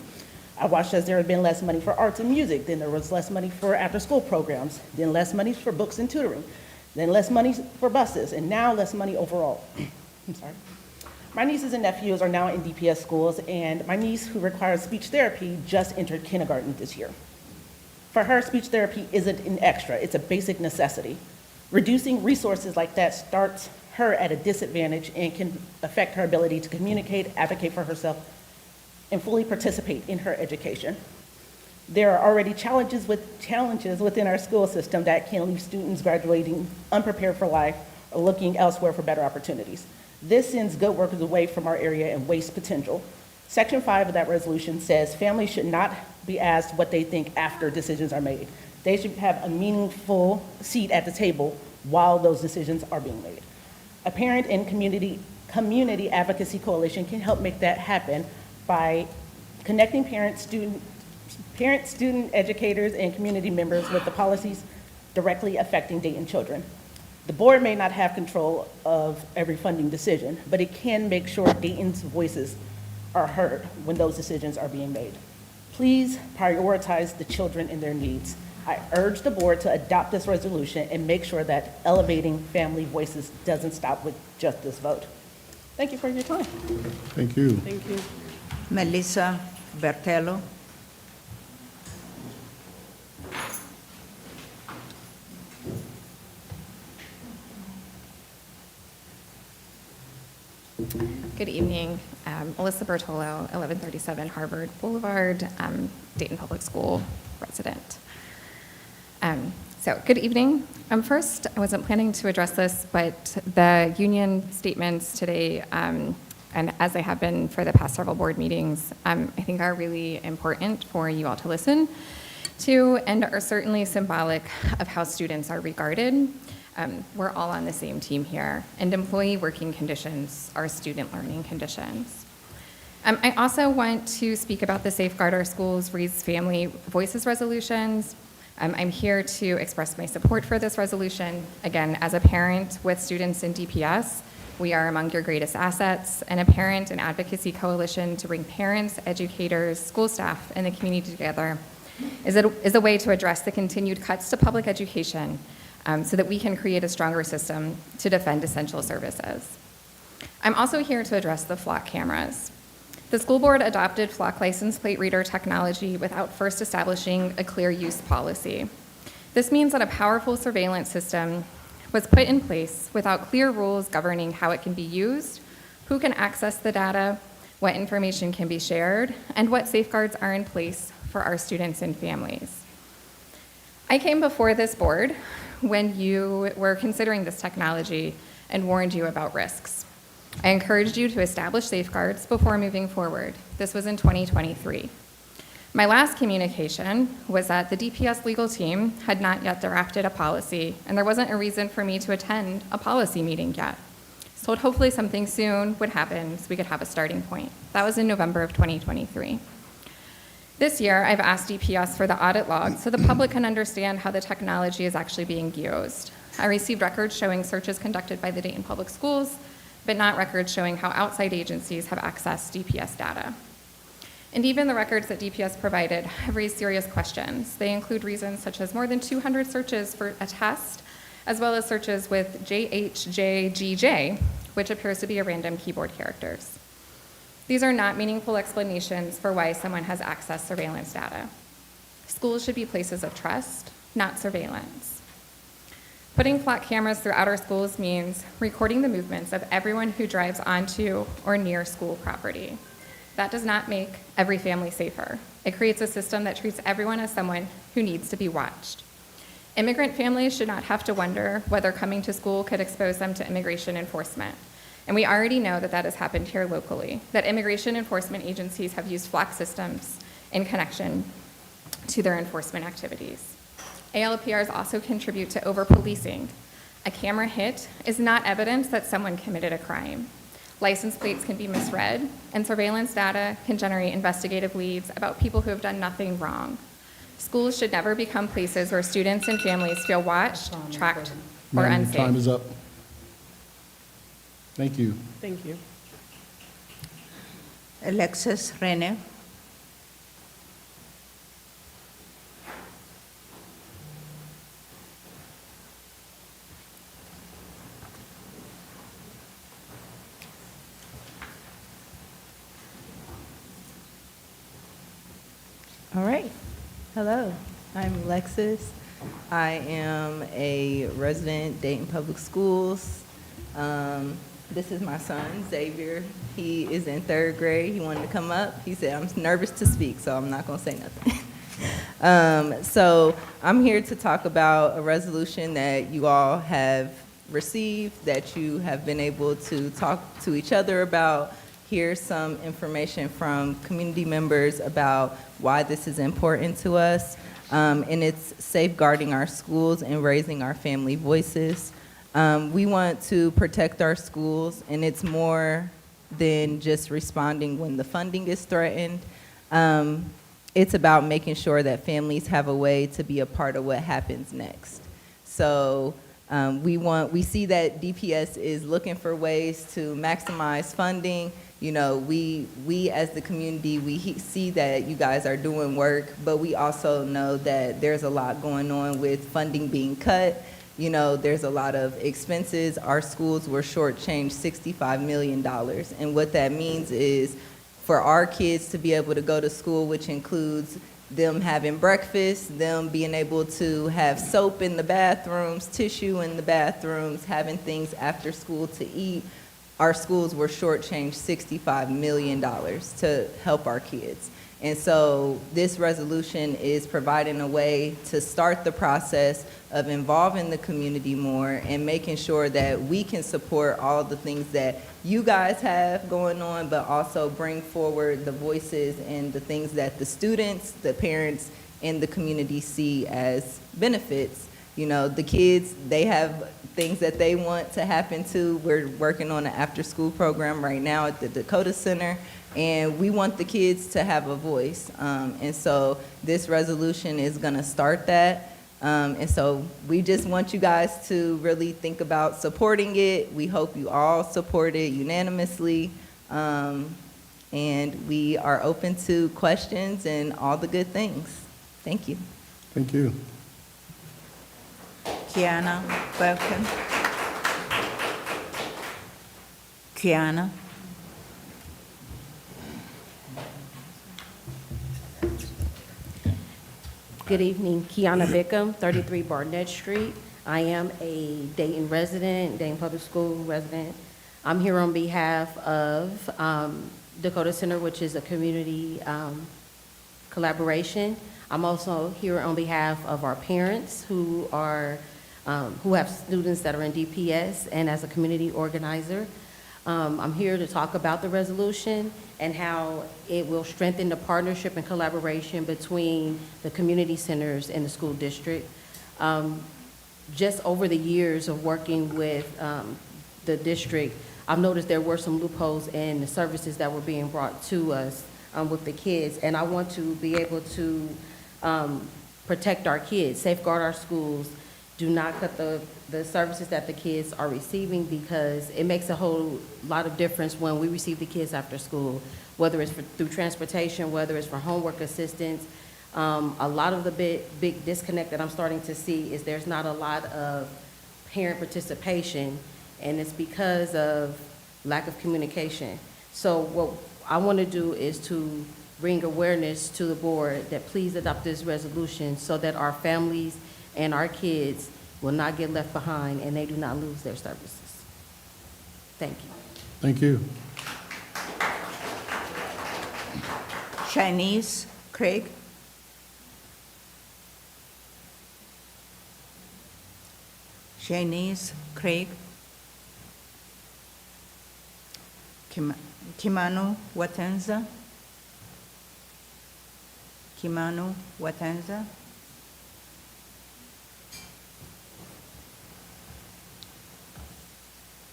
I watched as there had been less money for arts and music, then there was less money for after-school programs, then less money for books and tutoring, then less money for buses, and now less money overall. I'm sorry. My nieces and nephews are now in DPS schools, and my niece, who requires speech therapy, just entered kindergarten this year. For her, speech therapy isn't an extra, it's a basic necessity. Reducing resources like that starts her at a disadvantage and can affect her ability to communicate, advocate for herself, and fully participate in her education. There are already challenges within our school system that can leave students graduating unprepared for life or looking elsewhere for better opportunities. This sends good workers away from our area and wastes potential. Section 5 of that resolution says families should not be asked what they think after decisions are made. They should have a meaningful seat at the table while those decisions are being made. A parent and community advocacy coalition can help make that happen by connecting parents, student, educators, and community members with the policies directly affecting Dayton children. The board may not have control of every funding decision, but it can make sure Dayton's voices are heard when those decisions are being made. Please prioritize the children and their needs. I urge the board to adopt this resolution and make sure that elevating family voices doesn't stop with just this vote. Thank you for your time. Thank you. Thank you. Melissa Bertello. Good evening. Melissa Bertolo, 1137 Harvard Boulevard, Dayton Public School resident. So good evening. First, I wasn't planning to address this, but the union statements today, and as they have been for the past several board meetings, I think are really important for you all to listen to and are certainly symbolic of how students are regarded. We're all on the same team here, and employee working conditions are student learning conditions. I also want to speak about the Safeguard Our Schools Raise Family Voices resolutions. I'm here to express my support for this resolution. Again, as a parent with students in DPS, we are among your greatest assets, and a parent and advocacy coalition to bring parents, educators, school staff, and the community together is a way to address the continued cuts to public education so that we can create a stronger system to defend essential services. I'm also here to address the flock cameras. The school board adopted flock license plate reader technology without first establishing a clear use policy. This means that a powerful surveillance system was put in place without clear rules governing how it can be used, who can access the data, what information can be shared, and what safeguards are in place for our students and families. I came before this board when you were considering this technology and warned you about risks. I encouraged you to establish safeguards before moving forward. This was in 2023. My last communication was that the DPS legal team had not yet drafted a policy, and there wasn't a reason for me to attend a policy meeting yet. So hopefully something soon would happen so we could have a starting point. That was in November of 2023. This year, I've asked DPS for the audit log so the public can understand how the technology is actually being used. I received records showing searches conducted by the Dayton Public Schools, but not records showing how outside agencies have accessed DPS data. And even the records that DPS provided have raised serious questions. They include reasons such as more than 200 searches for a test, as well as searches with JHJGJ, which appears to be a random keyboard characters. These are not meaningful explanations for why someone has accessed surveillance data. Schools should be places of trust, not surveillance. Putting flock cameras throughout our schools means recording the movements of everyone who drives onto or near school property. That does not make every family safer. It creates a system that treats everyone as someone who needs to be watched. Immigrant families should not have to wonder whether coming to school could expose them to immigration enforcement. And we already know that that has happened here locally, that immigration enforcement agencies have used flock systems in connection to their enforcement activities. ALPRs also contribute to over-policing. A camera hit is not evidence that someone committed a crime. License plates can be misread, and surveillance data can generate investigative leads about people who have done nothing wrong. Schools should never become places where students and families feel watched, tracked, or Madam, unsafe. time is up. Thank you. Thank you. Alexis Rene. All right. Hello, I'm Alexis. I am a resident, Dayton Public Schools. This is my son, Xavier. He is in 3rd grade. He wanted to come up. He said, I'm nervous to speak, so I'm not going to say nothing. So I'm here to talk about a resolution that you all have received, that you have been able to talk to each other about, hear some information from community members about why this is important to us. And it's safeguarding our schools and raising our family voices. We want to protect our schools, and it's more than just responding when the funding is threatened. It's about making sure that families have a way to be a part of what happens next. So we see that DPS is looking for ways to maximize funding. You know, we as the community, we see that you guys are doing work, but we also know that there's a lot going on with funding being cut. You know, there's a lot of expenses. Our schools were shortchanged $65 million. And what that means is for our kids to be able to go to school, which includes them having breakfast, them being able to have soap in the bathrooms, tissue in the bathrooms, having things after school to eat, our schools were shortchanged $65 million to help our kids. And so this resolution is providing a way to start the process of involving the community more and making sure that we can support all the things that you guys have going on, but also bring forward the voices and the things that the students, the parents, and the community see as benefits. You know, the kids, they have things that they want to happen too. We're working on an after-school program right now at the Dakota Center, and we want the kids to have a voice. And so this resolution is gonna start that. And so we just want you guys to really think about supporting it. We hope you all support it unanimously. And we are open to questions and all the good things. Thank you. Thank you. Kiana, welcome. Kiana. Good evening, Kiana Bickham, 33 Barnett Street. I am a Dayton resident, Dayton Public School resident. I'm here on behalf of Dakota Center, which is a community collaboration. I'm also here on behalf of our parents who have students that are in DPS, and as a community organizer. I'm here to talk about the resolution and how it will strengthen the partnership and collaboration between the community centers and the school district. Just over the years of working with the district, I've noticed there were some loopholes in the services that were being brought to us with the kids, and I want to be able to protect our kids, safeguard our schools, do not cut the services that the kids are receiving, because it makes a whole lot of difference when we receive the kids after school, whether it's through transportation, whether it's for homework assistance. A lot of the big disconnect that I'm starting to see is there's not a lot of parent participation, and it's because of lack of communication. So what I want to do is to bring awareness to the board that please adopt this resolution so that our families and our kids will not get left behind and they do not lose their services. Thank you. Thank you. Chinese, Craig. Chinese, Craig. Kimanu Watanza. Kimanu Watanza.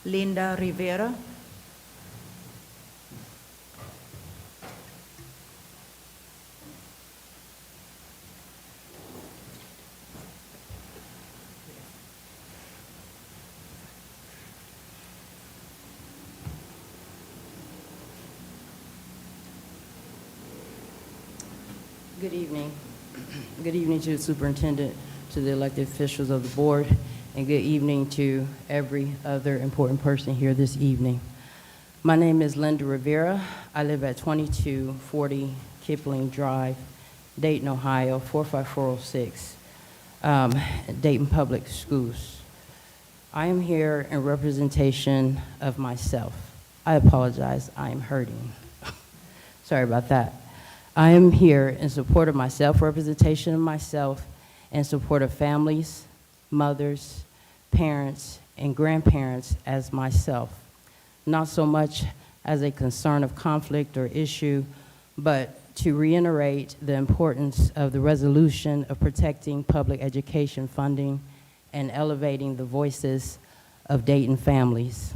Linda Rivera. Good evening. Good evening to the superintendent, to the elected officials of the board, and good evening to every other important person here this evening. My name is Linda Rivera. I live at 2240 Kipling Drive, Dayton, Ohio, 45406, Dayton Public Schools. I am here in representation of myself. I apologize, I am hurting. Sorry about that. I am here in support of my self-representation of myself, in support of families, mothers, parents, and grandparents as myself. Not so much as a concern of conflict or issue, but to reiterate the importance of the resolution of protecting public education funding and elevating the voices of Dayton families.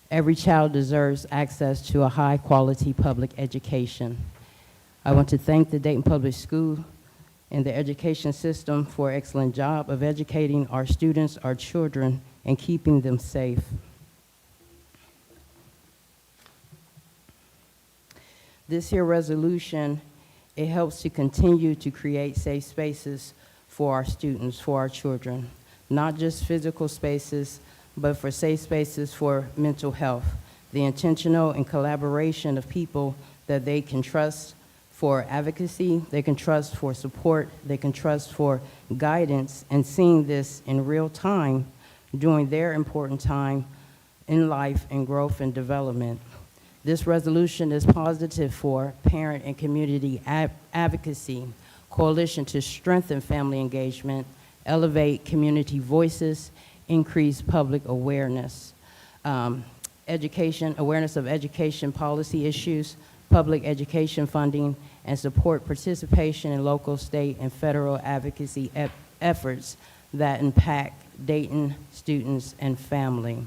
Every child deserves access to a high-quality public education. I want to thank the Dayton Public School and the education system for an excellent job of educating our students, our children, and keeping them safe. This here resolution, it helps to continue to create safe spaces for our students, for our children, not just physical spaces, but for safe spaces for mental health, the intentional and collaboration of people that they can trust for advocacy, they can trust for support, they can trust for guidance, and seeing this in real time during their important time in life and growth and development. This resolution is positive for parent and community advocacy, coalition to strengthen family engagement, elevate community voices, increase public awareness, awareness of education policy issues, public education funding, and support participation in local, state, and federal advocacy efforts that impact Dayton students and family.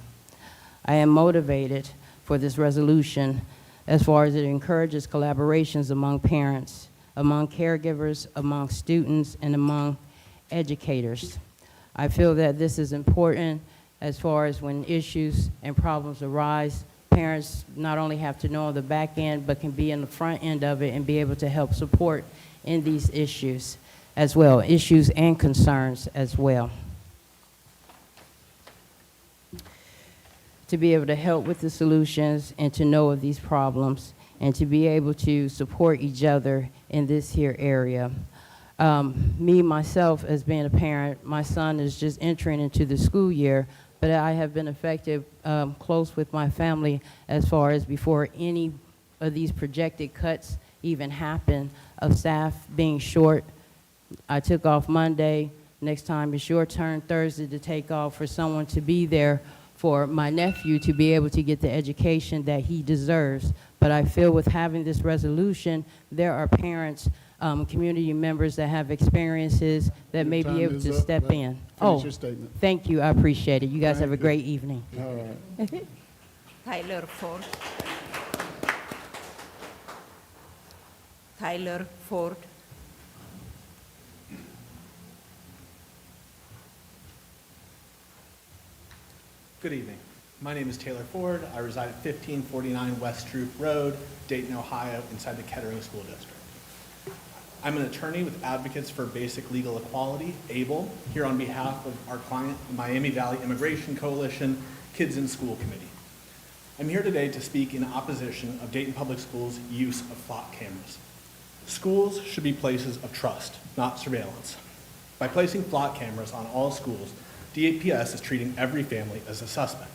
I am motivated for this resolution as far as it encourages collaborations among parents, among caregivers, among students, and among educators. I feel that this is important as far as when issues and problems arise, parents not only have to know on the back end, but can be in the front end of it and be able to help support in these issues as well, issues and concerns as well. To be able to help with the solutions and to know of these problems and to be able to support each other in this here area. Me, myself, as being a parent, my son is just entering into the school year, but I have been affected close with my family as far as before any of these projected cuts even happen, of staff being short. I took off Monday. Next time it's your turn Thursday to take off for someone to be there for my nephew to be able to get the education that he deserves. But I feel with having this resolution, there are parents, community members that have experiences that may be able to step in. Finish your statement. Thank you, I appreciate it. You guys have a great evening. All right. Tyler Ford. Tyler Ford. Good evening. My name is Taylor Ford. I reside at 1549 West Troop Road, Dayton, Ohio, inside the Kettering School District. I'm an attorney with Advocates for Basic Legal Equality, ABLE, here on behalf of our client, the Miami Valley Immigration Coalition Kids in School Committee. I'm here today to speak in opposition of Dayton Public Schools' use of flock cameras. Schools should be places of trust, not surveillance. By placing flock cameras on all schools, DPS is treating every family as a suspect.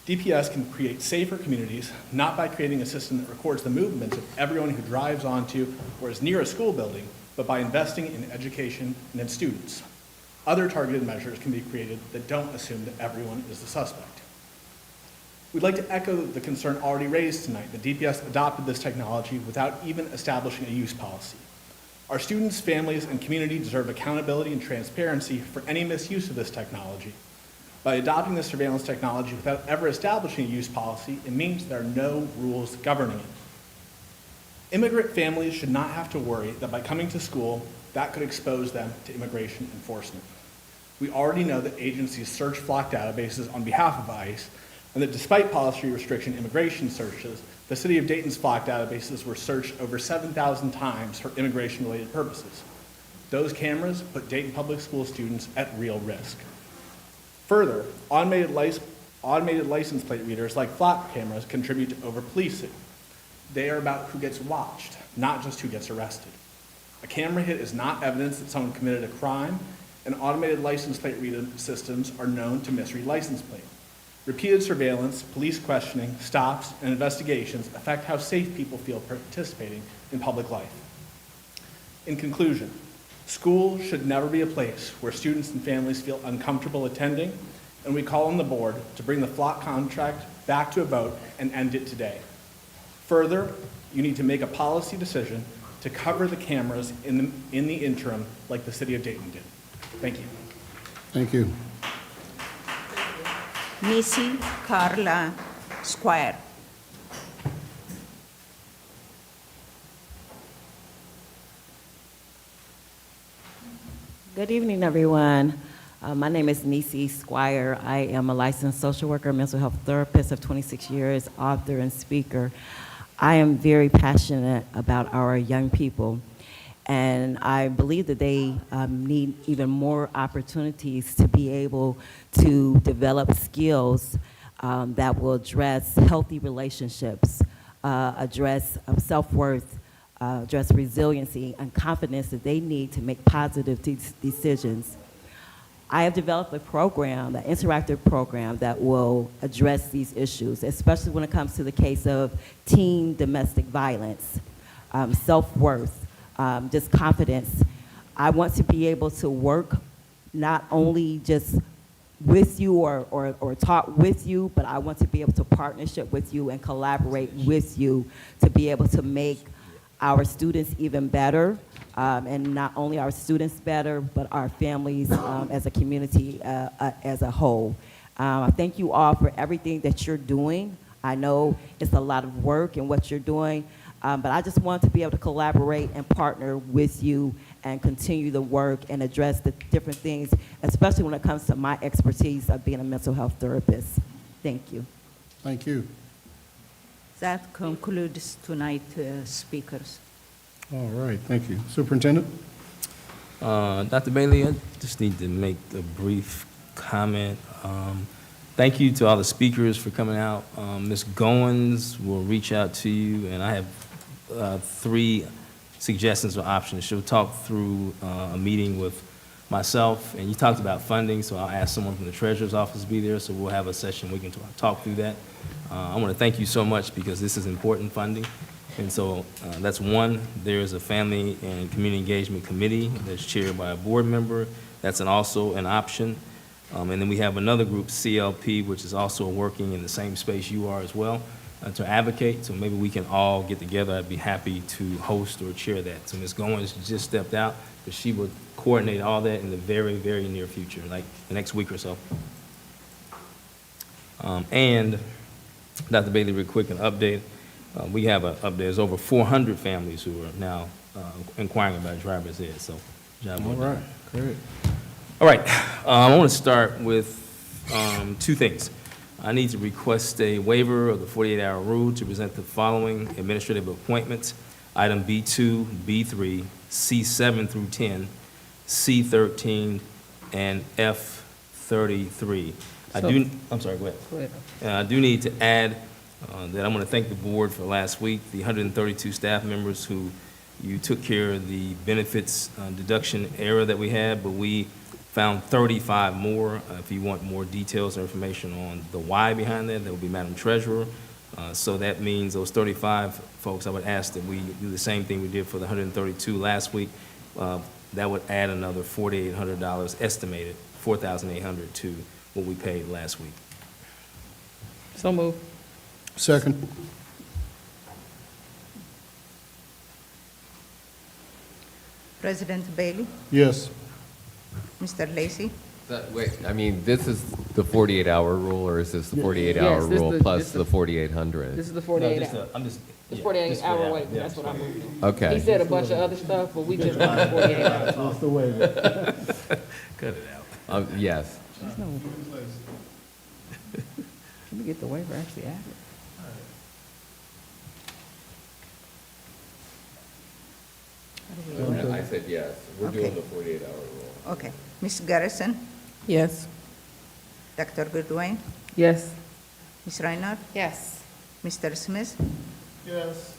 DPS can create safer communities, not by creating a system that records the movements of everyone who drives onto or is near a school building, but by investing in education and in students. Other targeted measures can be created that don't assume that everyone is the suspect. We'd like to echo the concern already raised tonight that DPS adopted this technology without even establishing a use policy. Our students, families, and community deserve accountability and transparency for any misuse of this technology. By adopting this surveillance technology without ever establishing a use policy, it means there are no rules governing it. Immigrant families should not have to worry that by coming to school, that could expose them to immigration enforcement. We already know that agencies search flock databases on behalf of ICE, and that despite policy restriction immigration searches, the City of Dayton's flock databases were searched over 7,000 times for immigration-related purposes. Those cameras put Dayton Public School students at real risk. Further, automated license plate readers like flock cameras contribute to over-policing. They are about who gets watched, not just who gets arrested. A camera hit is not evidence that someone committed a crime, and automated license plate reader systems are known to misread license plate. Repeated surveillance, police questioning, stops, and investigations affect how safe people feel participating in public life. In conclusion, school should never be a place where students and families feel uncomfortable attending, and we call on the board to bring the flock contract back to a vote and end it today. Further, you need to make a policy decision to cover the cameras in the interim like the city of Dayton did. Thank you. Thank you. Missy Carla Squire. Good evening, everyone. My name is Nisi Squire. I am a licensed social worker, mental health therapist of 26 years, author and speaker. I am very passionate about our young people, and I believe that they need even more opportunities to be able to develop skills that will address healthy relationships, address self-worth, address resiliency and confidence that they need to make positive decisions. I have developed a program, an interactive program that will address these issues, especially when it comes to the case of teen domestic violence, self-worth, just confidence. I want to be able to work not only just with you or talk with you, but I want to be able to partnership with you and collaborate with you to be able to make our students even better, and not only our students better, but our families as a community as a whole. I thank you all for everything that you're doing. I know it's a lot of work in what you're doing, but I just want to be able to collaborate and partner with you and continue the work and address the different things, especially when it comes to my expertise of being a mental health therapist. Thank you. Thank you. That concludes tonight's speakers. All right, thank you. Superintendent? Dr. Bailey, I just need to make a brief comment. Thank you to all the speakers for coming out. Ms. Goins will reach out to you, and I have 3 suggestions or options. She'll talk through a meeting with myself, and you talked about funding, so I'll ask someone from the treasurer's office to be there, so we'll have a session we can talk through that. I want to thank you so much because this is important funding. And so that's one. There's a Family and Community Engagement Committee that's chaired by a board member. That's also an option. And then we have another group, CLP, which is also working in the same space you are as well, to advocate. So maybe we can all get together. I'd be happy to host or chair that. So Ms. Goins just stepped out, but she will coordinate all that in the very, very near future, like the next week or so. And Dr. Bailey, real quick, an update. We have there's over 400 families who are now inquiring about driver's ed, so job well done. All right, great. All right, I want to start with 2 things. I need to request a waiver of the 48-hour rule to present the following administrative appointments: item B2, B3, C7 through 10, C13, and F33. I'm sorry, go ahead. Go ahead. I do need to add that I'm going to thank the board for last week, the 132 staff members who you took care of the benefits deduction error that we had, but we found 35 more. If you want more details or information on the why behind that, that will be Madam Treasurer. So that means those 35 folks, I would ask that we do the same thing we did for the 132 last week. That would add another $4,800 estimated, $4,800 to what we paid last week. So moved. Second. President Bailey, Yes. Mr. Lacy, Wait, I mean, this is the 48-hour rule, or is this the 48-hour Yes, rule plus the 4,800? This is the 48 hour. It's 48 hour wait, that's what I moved. Okay. He said a bunch of other stuff, but we just want the 48 hours. That's the waiver. Cut it out. Yes. Can we get the waiver actually added? I said yes. We're doing the 48-hour rule. okay. Ms. Garrison, Yes. Dr. Goodwin, Yes. Ms. Reinhardt, Yes. Mr. Smith, Yes.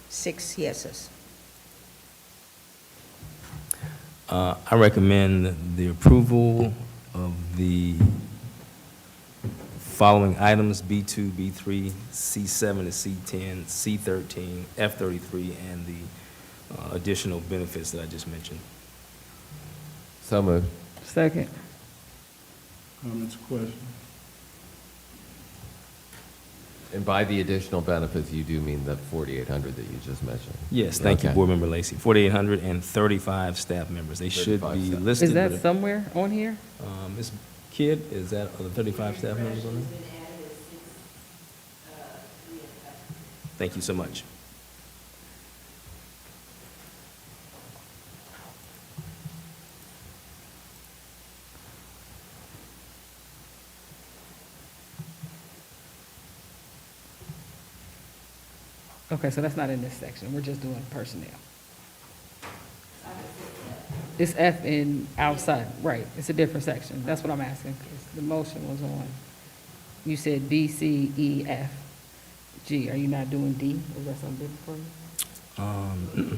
6 yeses. I recommend the approval of the following items: B2, B3, C7 to C10, C13, F33, and the additional benefits that I just mentioned. So moved. Second. Comments or questions? And by the additional benefits, you do mean the 4,800 that you just mentioned? Yes, thank you, Okay. Board Member Lacy. 4,835 staff members. They should 35 be staff. listed. Is that with- somewhere on here? Ms. Kidd, is that, are the 35 staff members on there? Thank you so much. Okay, so that's not in this section. We're just doing personnel. It's F in outside, right. It's a different section. That's what I'm asking, 'cause the motion was on, you said B, C, E, F, G. Are you not doing D? Is that something different for you?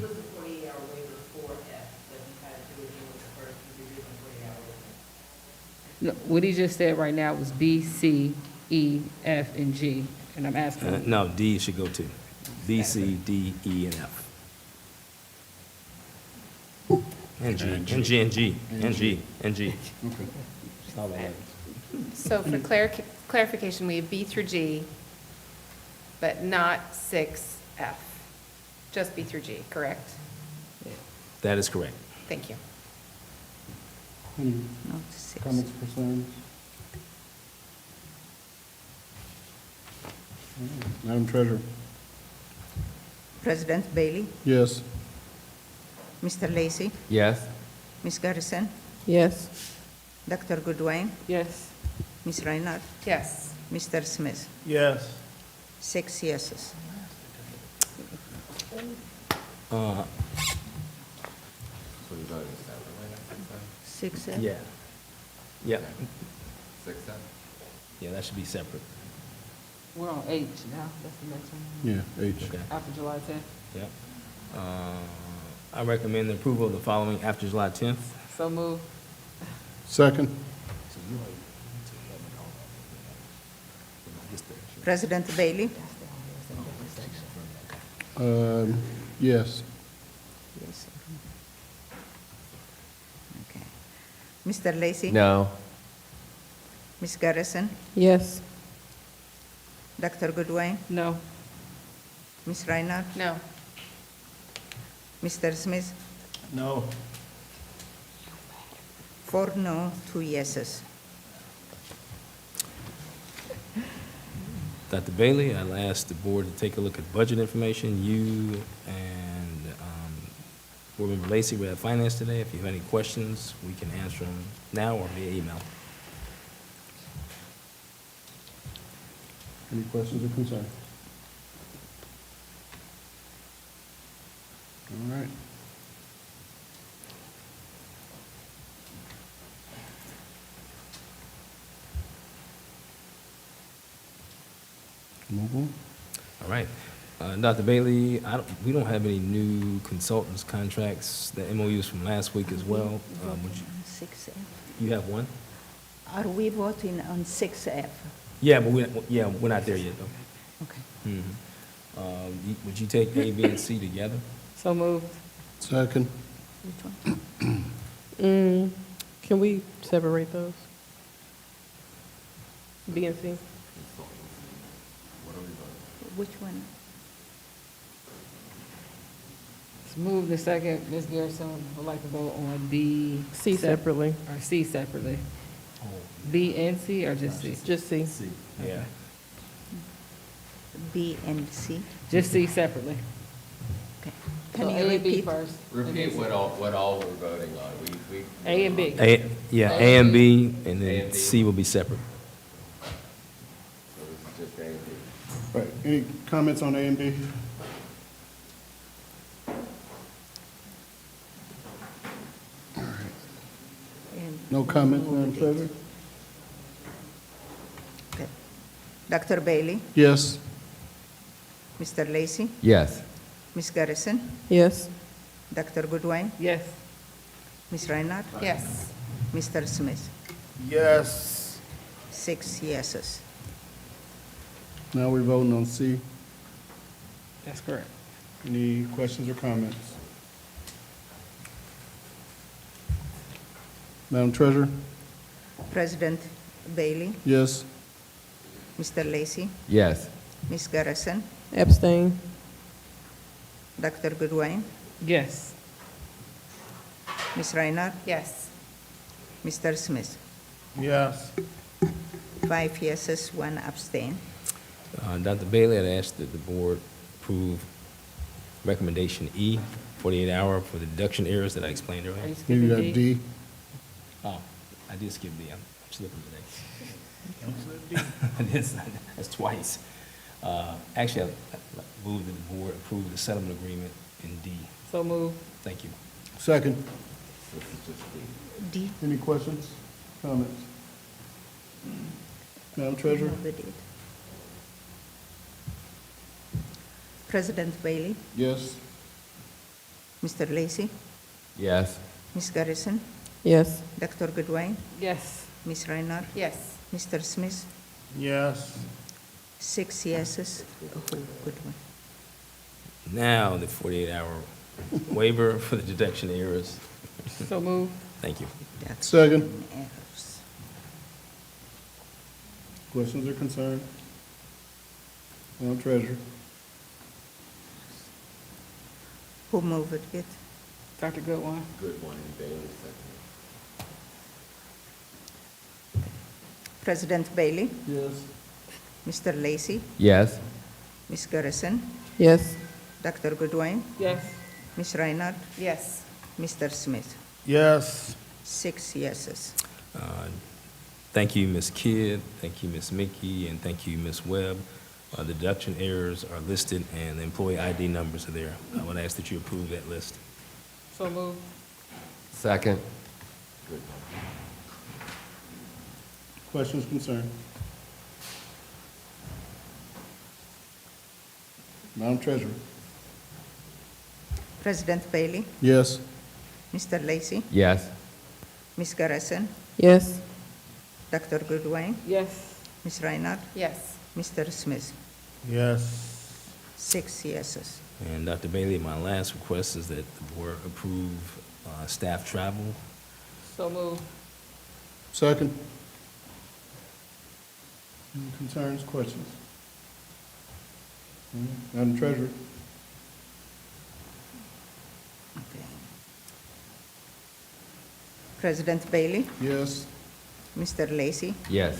No, what he just said right now was B, C, E, F, and G, and I'm asking. No, D should go too. B, C, D, E, and F. And G, and G, and G, and G, and G. Okay. It's all right. So for clarification, we have B through G, but not 6F, just B through G, correct? That is correct. Thank you. Any Not 6. comments, concerns? Madam Treasurer? President Bailey, Yes. Mr. Lacy, Yes? Ms. Garrison, Yes. Dr. Goodwin, Yes. Ms. Reinhardt, Yes. Mr. Smith. Yes. 6 yeses. Uh, So we voted separately? 6 yeah. Yeah, 6F? yeah, that should be separate. We're on H now. That's the next one. Yeah, H. Okay. After July 10th. Yep. I recommend the approval of the following after July 10th. So move. Second? President Bailey, Yes. yes. Okay. Mr. Lacy, No. Ms. Garrison, Yes. Dr. Goodwin, No. Ms. Reinhardt, No. Mr. Smith. No. 4 no, 2 yeses. Dr. Bailey, I'll ask the board to take a look at budget information. You and Board Member Lacy, we have finance today. If you have any questions, we can answer them now or via email. Any questions or concerns? All right. Move on. All right. Dr. Bailey, we don't have any new consultants contracts. The MOUs from last week as well. Would you- 6F. You have one? Are we voting on 6F? Yeah, but we're not there yet, though. Okay. Would you take A, B, and C together? So moved. Second? Which one? Can we separate those? B and C? Which one? It's moved the second. Ms. Garrison would like to vote on B. C separately. Or C separately. B and C or just C? Just C. Yeah. B and C? Just C separately. Okay. So Can you A and B repeat? first. Repeat what all we're voting on. We A and B. A and B, and A then and B. C will be separate. So this is just A and B. Right, any comments on A and B? And No comments, Madam Treasurer? Okay. Dr. Bailey, Yes. Mr. Lacy, Yes. Ms. Garrison, Yes. Dr. Goodwin, Yes. Ms. Reinhardt, Yes. Mr. Smith. Yes. 6 yeses. Now we're voting on C. That's correct. Any questions or comments? Madam Treasurer? President Bailey, Yes. Mr. Lacy, Yes. Ms. Garrison, Abstain. Dr. Goodwin, Yes. Ms. Reinhardt, Yes. Mr. Smith. Yes. 5 yeses, 1 abstain. Dr. Bailey, I'd ask that the board approve recommendation E, 48-hour for the deduction errors that I explained Are you earlier. skipping You got D? D. Oh, I did skip D. I'm slipping today. That's twice. Actually, I move that the board approve the settlement agreement in D. So move. Thank you. Second. D. Any questions, comments? Madam Treasurer? Move it. President Bailey, Yes. Mr. Lacy, Yes. Ms. Garrison, Yes. Dr. Goodwin, Yes. Ms. Reinhardt, Yes. Mr. Smith. Yes. 6 yeses. Oh, Goodwin. Now, the 48-hour waiver for the deduction errors. So move. Thank you. Second. Errors. Questions or concerns? Madam Treasurer? Who moved it? Dr. Goodwin. Good one, Bailey, President Bailey, Yes. Mr. Lacy, Yes. Ms. Garrison, Yes. Dr. Goodwin, Yes. Ms. Reinhardt, Yes. Mr. Smith. Yes. 6 yeses. Thank you, Ms. Kidd, thank you, Ms. Mickey, and thank you, Ms. Webb. The deduction errors are listed, and the employee ID numbers are there. I would ask that you approve that list. So move. Second. Questions, concerns? Madam Treasurer? President Bailey, Yes. Mr. Lacy, Yes. Ms. Garrison, Yes. Dr. Goodwin, Yes. Ms. Reinhardt, Yes. Mr. Smith. Yes. 6 yeses. And Dr. Bailey, my last request is that the board approve staff travel. So move. Second. Any concerns, questions? Madam Treasurer? Okay. President Bailey, Yes. Mr. Lacy, Yes.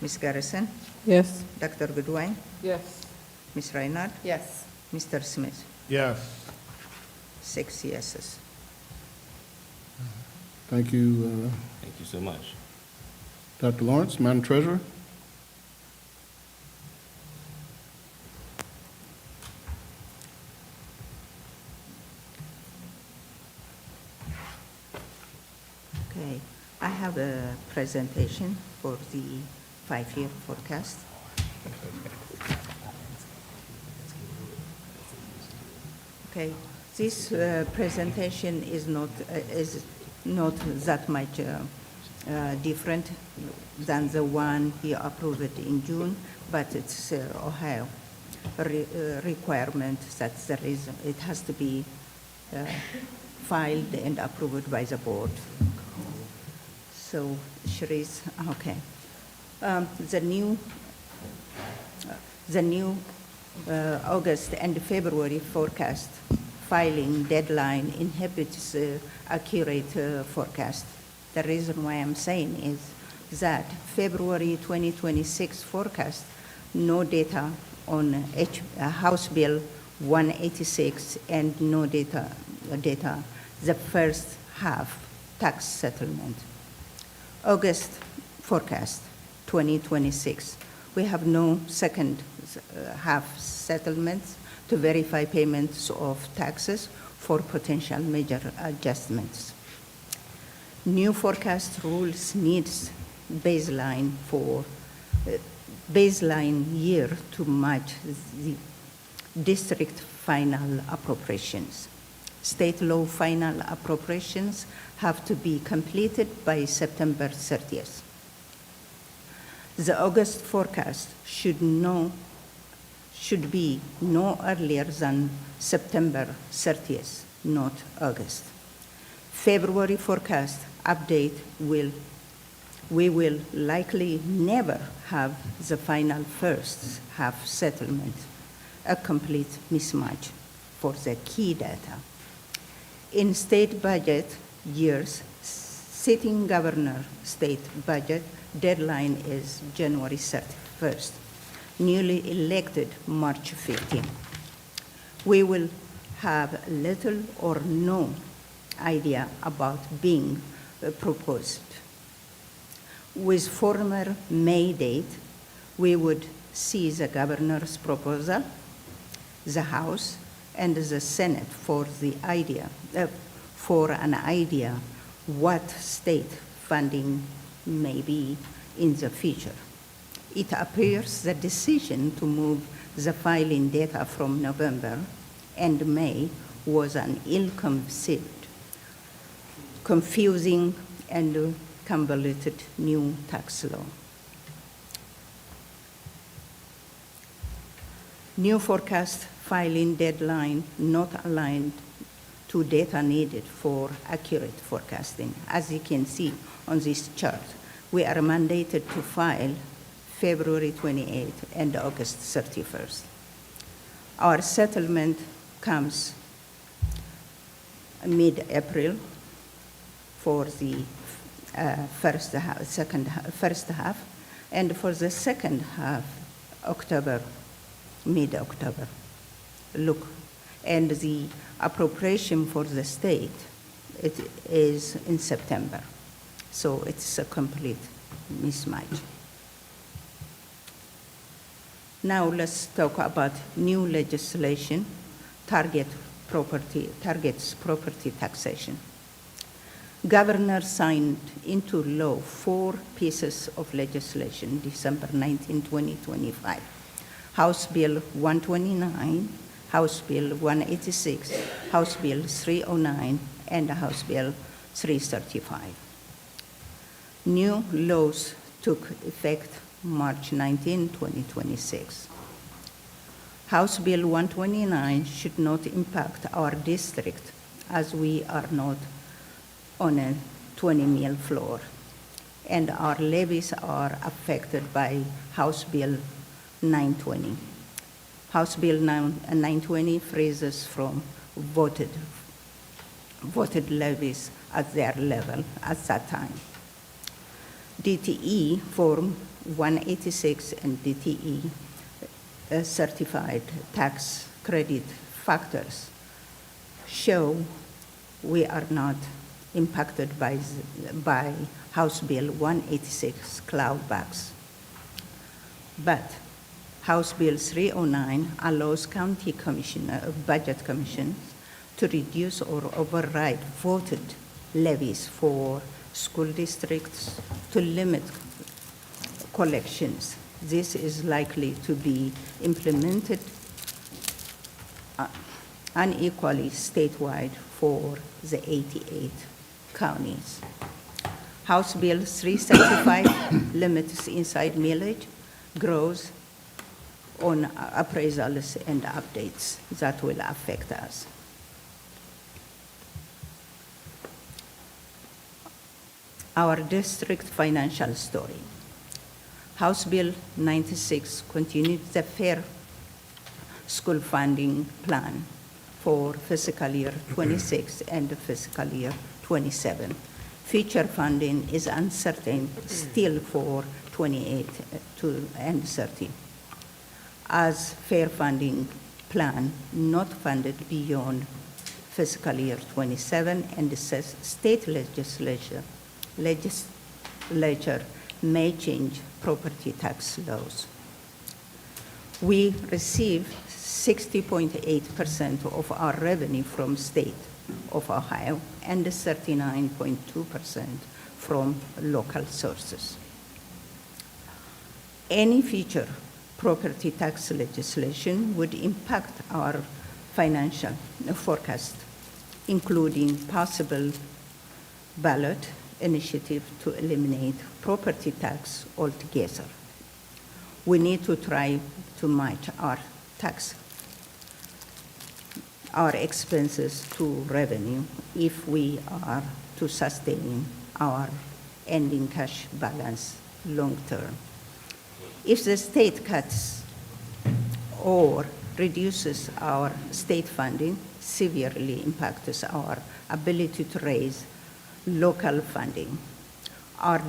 Ms. Garrison, Yes. Dr. Goodwin, Yes. Ms. Reinhardt, Yes. Mr. Smith. Yes. 6 yeses. Thank you, Thank you so much. Dr. Lawrence. Madam Treasurer? Okay, I have a presentation for the 5-year forecast. Okay, this presentation is not that much different than the one he approved in June, but it's Ohio requirement that there is, it has to be filed and approved by the board. So, Sharice, okay. The new August and February forecast filing deadline inhibits accurate forecast. The reason why I'm saying is that February 2026 forecast, no data on House Bill 186 and no data the first half tax settlement. August forecast 2026. We have no second half settlements to verify payments of taxes for potential major adjustments. New forecast rules needs baseline for baseline year to match the district final appropriations. State law final appropriations have to be completed by September 30th. The August forecast should be no earlier than September 30th, not August. February forecast update will We will likely never have the final first half settlement, a complete mismatch for the key data. In state budget years, sitting governor state budget deadline is January 31st, newly elected March 15. We will have little or no idea about being proposed. With former May date, we would see the governor's proposal, the House, and the Senate for an idea what state funding may be in the future. It appears the decision to move the filing data from November and May was an ill-conceived, confusing, and convoluted new tax law. New forecast filing deadline not aligned to data needed for accurate forecasting. As you can see on this chart, we are mandated to file February 28th and August 31st. Our settlement comes mid-April for the first half, and for the second half, October, mid-October. Look, and the appropriation for the state, it is in September. So it's a complete mismatch. Now let's talk about new legislation, targets property taxation. Governor signed into law 4 pieces of legislation, December 19, 2025. House Bill 129, House Bill 186, House Bill 309, and House Bill 335. New laws took effect March 19, 2026. House Bill 129 should not impact our district as we are not on a 20 mil floor, and our levies are affected by House Bill 920. House Bill 920 freezes from voted levies at their level at that time. DTE Form 186 and DTE certified tax credit factors show we are not impacted by House Bill 186 clawbacks. But House Bill 309 allows county budget commissions to reduce or override voted levies for school districts to limit collections. This is likely to be implemented unequally statewide for the 88 counties. House Bill 375 limits inside millage, grows on appraisals and updates that will affect us. Our district financial story. House Bill 96 continued the fair school funding plan for fiscal year 26 and fiscal year 27. Future funding is uncertain still for 28 and 30. As fair funding plan not funded beyond fiscal year 27, and the state legislature may change property tax laws. We receive 60.8% of our revenue from state of Ohio and 39.2% from local sources. Any future property tax legislation would impact our financial forecast, including possible ballot initiative to eliminate property tax altogether. We need to try to match our expenses to revenue if we are to sustain our ending cash balance long term. If the state cuts or reduces our state funding, severely impacts our ability to raise local funding. Our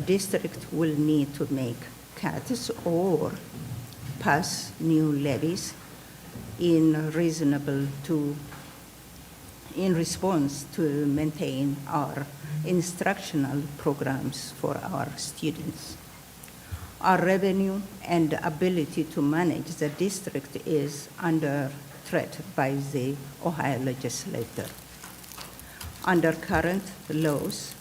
district will need to make cuts or pass new levies in response to maintain our instructional programs for our students. Our revenue and ability to manage the district is under threat by the Ohio legislature. Under current laws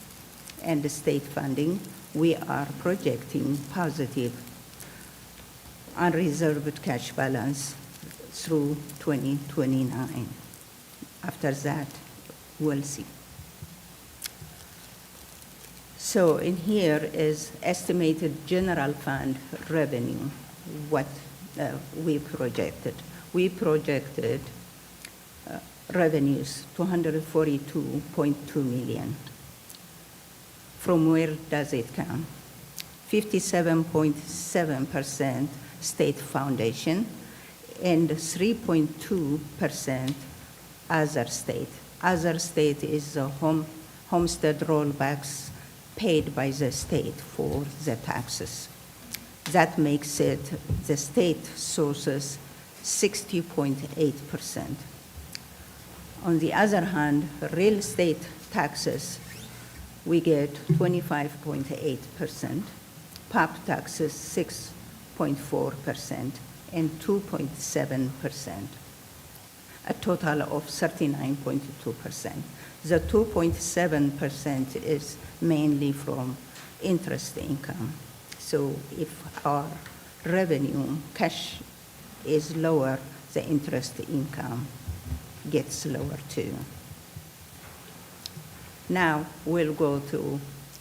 and state funding, we are projecting positive unreserved cash balance through 2029. After that, we'll see. So in here is estimated general fund revenue, what we projected. We projected revenues, $242.2 million. From where does it come? 57.7% state foundation and 3.2% other state. Other state is the homestead rollbacks paid by the state for the taxes. That makes it the state sources 60.8%. On the other hand, real estate taxes, we get 25.8%, POP taxes 6.4%, and 2.7%, a total of 39.2%. The 2.7% is mainly from interest income. So if our revenue, cash is lower, the interest income gets lower too. Now we'll go to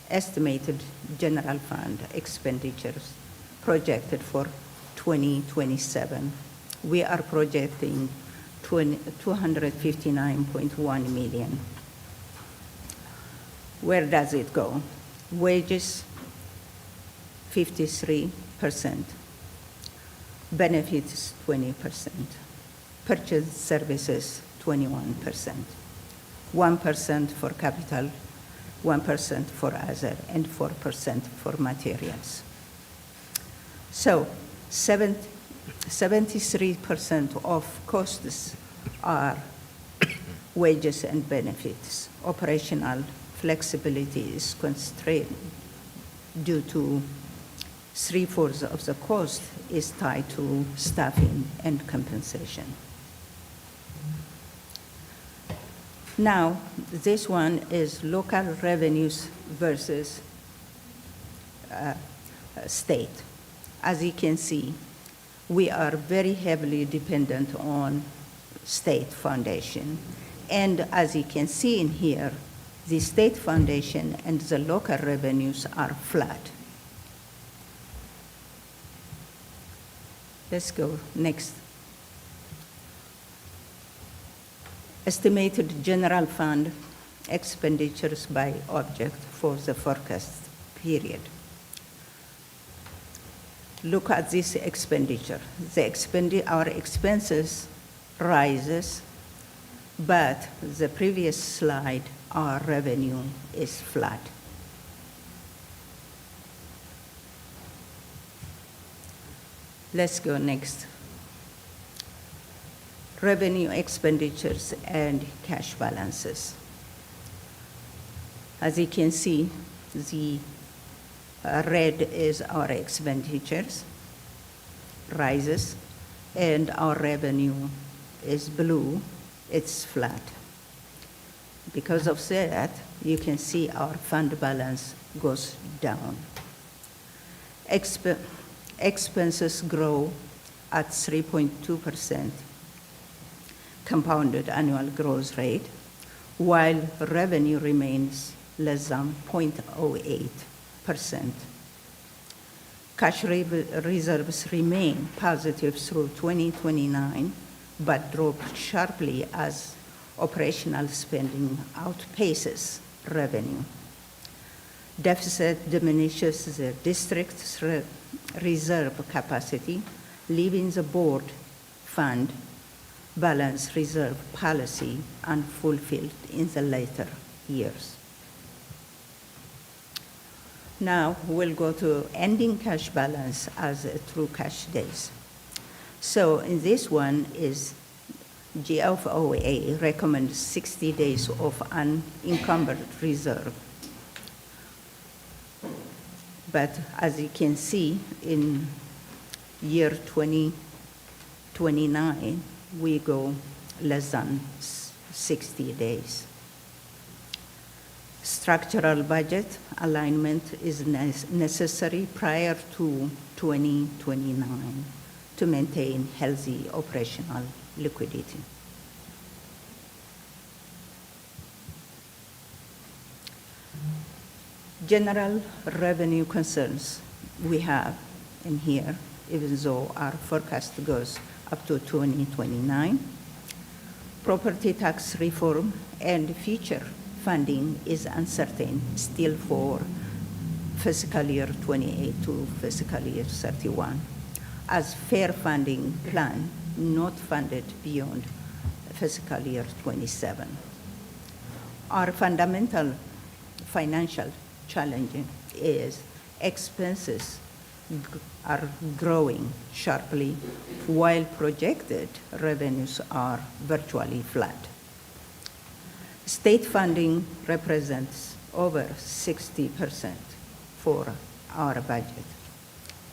estimated general fund expenditures projected for 2027. We are projecting $259.1 million. Where does it go? Wages, 53%. Benefits, 20%. Purchase services, 21%. 1% for capital, 1% for other, and 4% for materials. So 73% of costs are wages and benefits. Operational flexibility is constrained due to 3/4 of the cost is tied to staffing and compensation. Now, this one is local revenues versus state. As you can see, we are very heavily dependent on state foundation. And as you can see in here, the state foundation and the local revenues are flat. Let's go next. Estimated general fund expenditures by object for the forecast period. Look at this expenditure. Our expenses rises, but the previous slide, our revenue is flat. Let's go next. Revenue expenditures and cash balances. As you can see, the red is our expenditures, rises, and our revenue is blue, it's flat. Because of that, you can see our fund balance goes down. Expenses grow at 3.2% compounded annual growth rate, while revenue remains less than 0.08%. Cash reserves remain positive through 2029, but drop sharply as operational spending outpaces revenue. Deficit diminishes the district's reserve capacity, leaving the board fund balance reserve policy unfulfilled in the later years. Now we'll go to ending cash balance as true cash days. So in this one is GFOA recommends 60 days of unencumbered reserve. But as you can see, in year 2029, we go less than 60 days. Structural budget alignment is necessary prior to 2029 to maintain healthy operational liquidity. General revenue concerns we have in here, even though our forecast goes up to 2029. Property tax reform and future funding is uncertain still for fiscal year 28 to fiscal year 31, as fair funding plan not funded beyond fiscal year 27. Our fundamental financial challenge is expenses are growing sharply while projected revenues are virtually flat. State funding represents over 60% for our budget.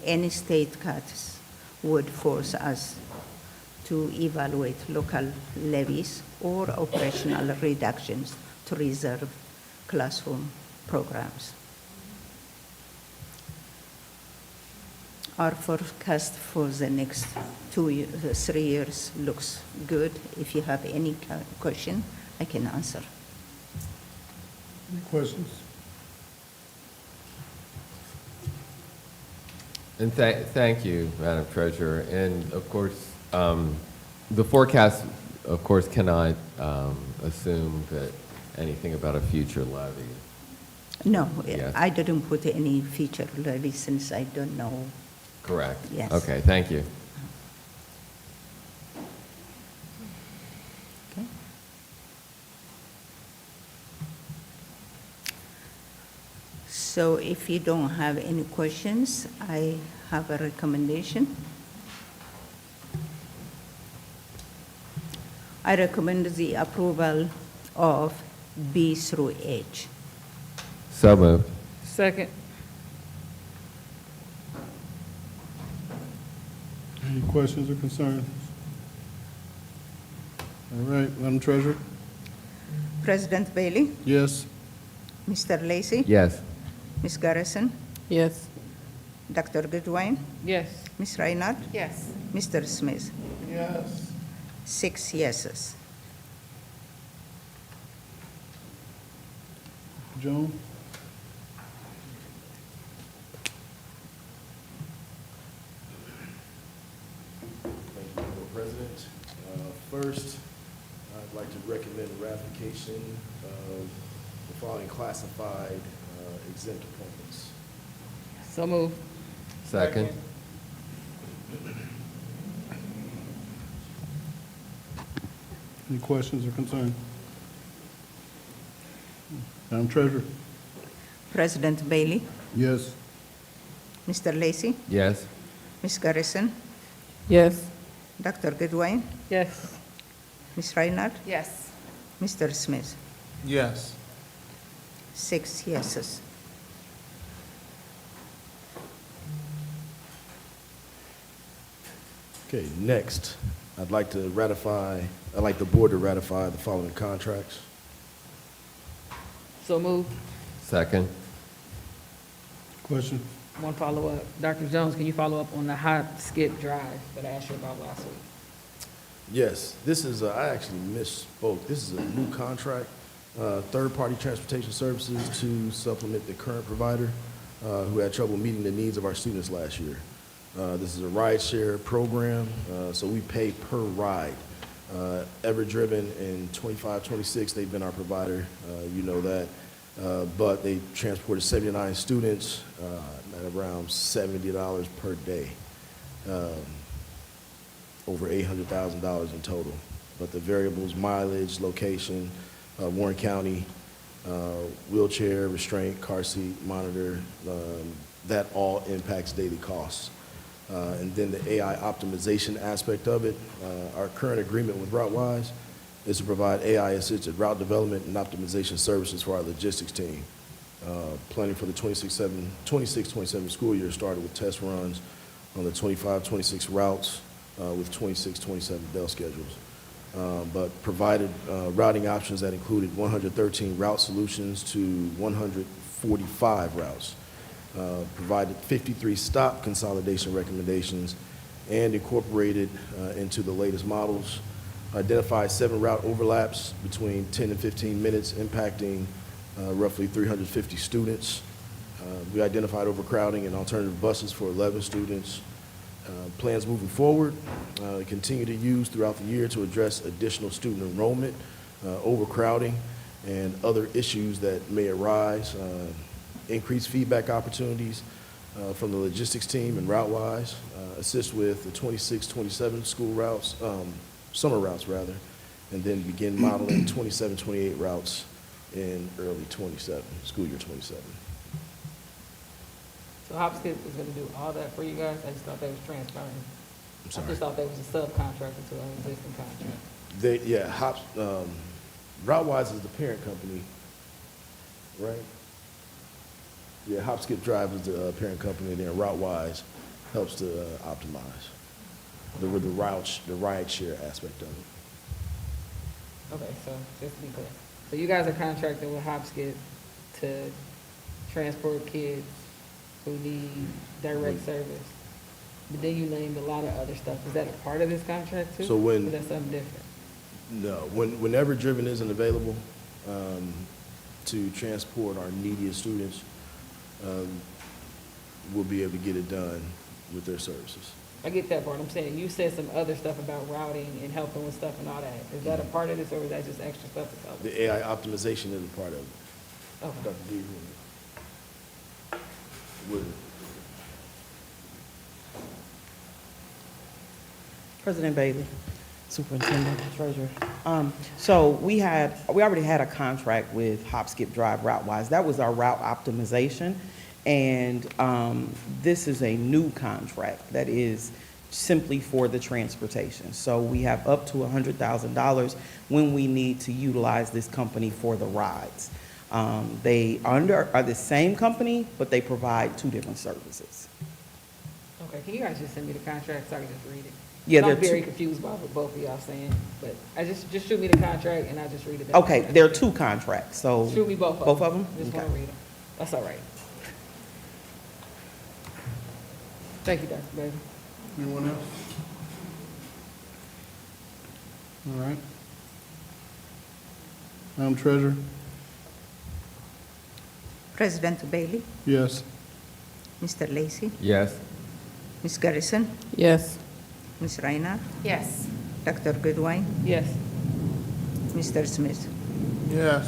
Any state cuts would force us to evaluate local levies or operational reductions to reserve classroom programs. Our forecast for the next 3 years looks good. If you have any question, I can answer. Any questions? And thank you, Madam Treasurer. And of course, the forecast, of course, cannot assume that anything about a future levy. No, Yes. I didn't put any future levy since I don't know. Correct. Yes. Okay, thank you. Okay. So if you don't have any questions, I have a recommendation. I recommend the approval of B through H. So moved. Second. Any questions or concerns? All right, Madam Treasurer? President Bailey, Yes. Mr. Lacy, Yes. Ms. Garrison, Yes. Dr. Goodwin, Yes. Ms. Reinhardt, Yes. Mr. Smith. Yes. 6 yeses. Joan? Thank you, Madam President. First, I'd like to recommend ratification of the following classified exempt appointments. So moved. Second. Any questions or concerns? Madam Treasurer? President Bailey, Yes. Mr. Lacy, Yes. Ms. Garrison, Yes. Dr. Goodwin, Yes. Ms. Reinhardt, Yes. Mr. Smith. Yes. 6 yeses. Okay, next, I'd like the board to ratify the following contracts. So moved. Second. Question? One follow-up. Dr. Jones, can you follow up on the hot skip drive that I asked you about last week? Yes, this is, I actually misspoke. This is a new contract, third-party transportation services to supplement the current provider who had trouble meeting the needs of our students last year. This is a ride-share program, so we pay per ride. Ever Driven in 25, 26, they've been our provider. You know that. but they transported 79 students at around $70 per day, over $800,000 in total. But the variables, mileage, location, Warren County, wheelchair, restraint, car seat, monitor, that all impacts daily costs. And then the AI optimization aspect of it, our current agreement with RouteWise is to provide AI-assisted route development and optimization services for our logistics team. Planning for the 26-27 school year started with test runs on the 25-26 routes with 26-27 bell schedules. But provided routing options that included 113 route solutions to 145 routes. Provided 53 stop consolidation recommendations and incorporated into the latest models. Identified 7 route overlaps between 10 and 15 minutes, impacting roughly 350 students. We identified overcrowding and alternative buses for 11 students. Plans moving forward, continue to use throughout the year to address additional student enrollment, overcrowding, and other issues that may arise. Increase feedback opportunities from the logistics team and RouteWise, assist with the 26-27 school routes, summer routes rather, and then begin modeling 27-28 routes in early 27, school year 27. So Hopskip is gonna do all that for you guys? I just thought they was transferring. I'm sorry. I just thought they was a subcontractor to an existing contract. RouteWise is the parent company, right? Yeah, Hopskip Drive is the parent company, and then RouteWise helps to optimize the ride share aspect of it. Okay, so just to be clear. So you guys are contracting with Hopskip to transport kids who need direct service. But then you named a lot of other stuff. Is that a part of this contract too? So when- Or is that something different? No, whenever Driven isn't available to transport our neediest students, we'll be able to get it done with their services. I get that part. I'm saying you said some other stuff about routing and helping with stuff and all that. Is that a part of this or is that just extra stuff that's helping? The AI optimization is a part of it. Okay. Dr. D, would- President Bailey, Superintendent, Treasurer. So we already had a contract with Hopskip Drive RouteWise. That was our route optimization. And this is a new contract that is simply for the transportation. So we have up to $100,000 when we need to utilize this company for the rides. They are the same company, but they provide 2 different services. Okay, can you guys just send me the contract so I can just read it? Yeah, I'm they're very two- confused by what both of y'all saying, but I just shoot me the contract and I'll just read it. back. Okay, there are 2 contracts, so. Shoot me both of them. Both of them? Just Okay. want to read them. That's all right. Thank you, Dr. Bailey. Anyone else? All right. Madam Treasurer? President Bailey, Yes. Mr. Lacy, Yes. Ms. Garrison, Yes. Ms. Reinhardt, Yes. Dr. Goodwin, Yes. Mr. Smith. Yes.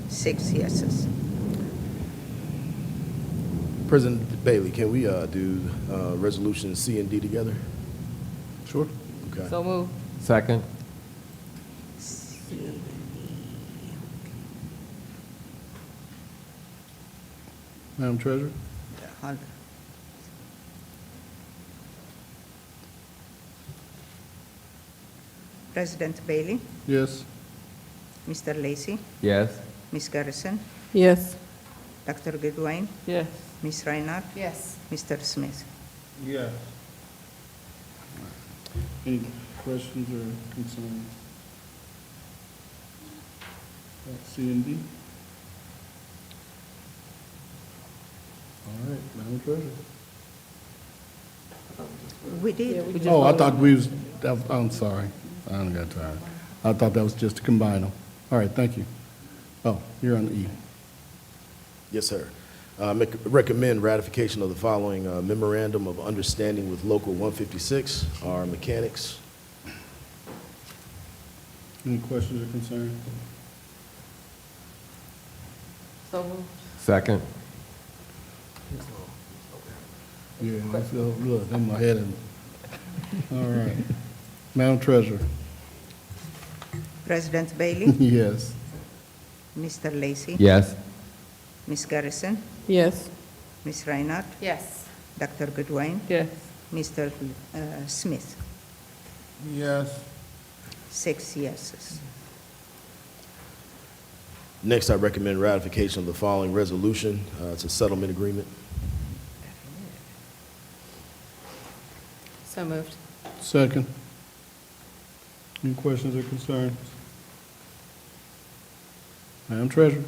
6 yeses. President Bailey, can we do resolution C and D together? Sure. Okay. So move. Second? Madam Treasurer? Hold on. President Bailey, Yes. Mr. Lacy, Yes. Ms. Garrison, Yes. Dr. Goodwin, Yes. Ms. Reinhardt, Yes. Mr. Smith. Yes. Any questions or concerns? That's C and D. All right, Madam Treasurer. We did. Yeah, we just Oh, I voted thought on we it. was, I'm sorry. I done got tired. I thought that was just to combine them. All right, thank you. Oh, you're on E. Yes, sir. Recommend ratification of the following memorandum of understanding with Local 156, our mechanics. Any questions or concerns? So moved. Second. Yeah, let's go, look, in my head. All right. Madam Treasurer? President Bailey, Yes. Mr. Lacy, Yes. Ms. Garrison, Yes. Ms. Reinhardt, Yes. Dr. Goodwin, Yes. Mr. Smith. Yes. 6 yeses. Next, I recommend ratification of the following resolution. It's a settlement agreement. So moved. Second. Any questions or concerns? Madam Treasurer?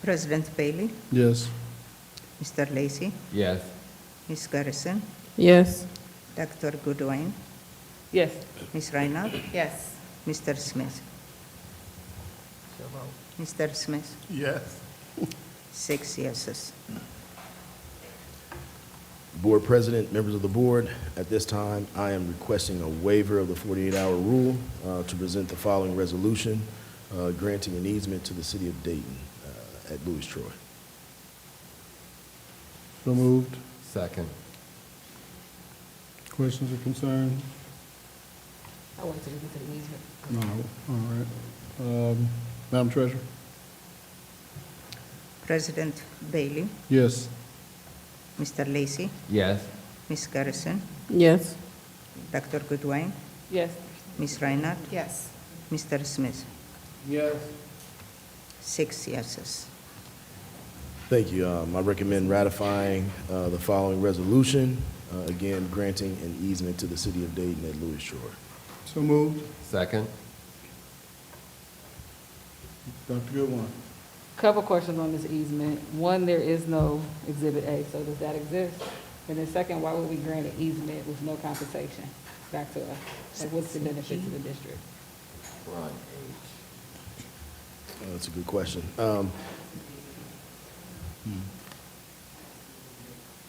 President Bailey, Yes. Mr. Lacy, Yes. Ms. Garrison, Yes. Dr. Goodwin, Yes. Ms. Reinhardt, Yes. Mr. Smith. Mr. Smith, Yes. 6 yeses. Board President, members of the board, at this time, I am requesting a waiver of the 48-hour rule to present the following resolution granting an easement to the city of Dayton at Louis Troy. So moved. Second. Questions or concerns? I wait till we get to the easement. No. All right. Madam Treasurer? President Bailey, Yes. Mr. Lacy, Yes. Ms. Garrison, Yes. Dr. Goodwin, Yes. Ms. Reinhardt, Yes. Mr. Smith. Yes. 6 yeses. Thank you. I recommend ratifying the following resolution, again, granting an easement to the city of Dayton at Louis Troy. So moved. Second. Dr. Goodwin? Couple questions on this easement. One, there is no Exhibit A, so does that exist? And then second, why would we grant an easement with no compensation back to us? Like, what's the benefit to the district? Right. That's a good question.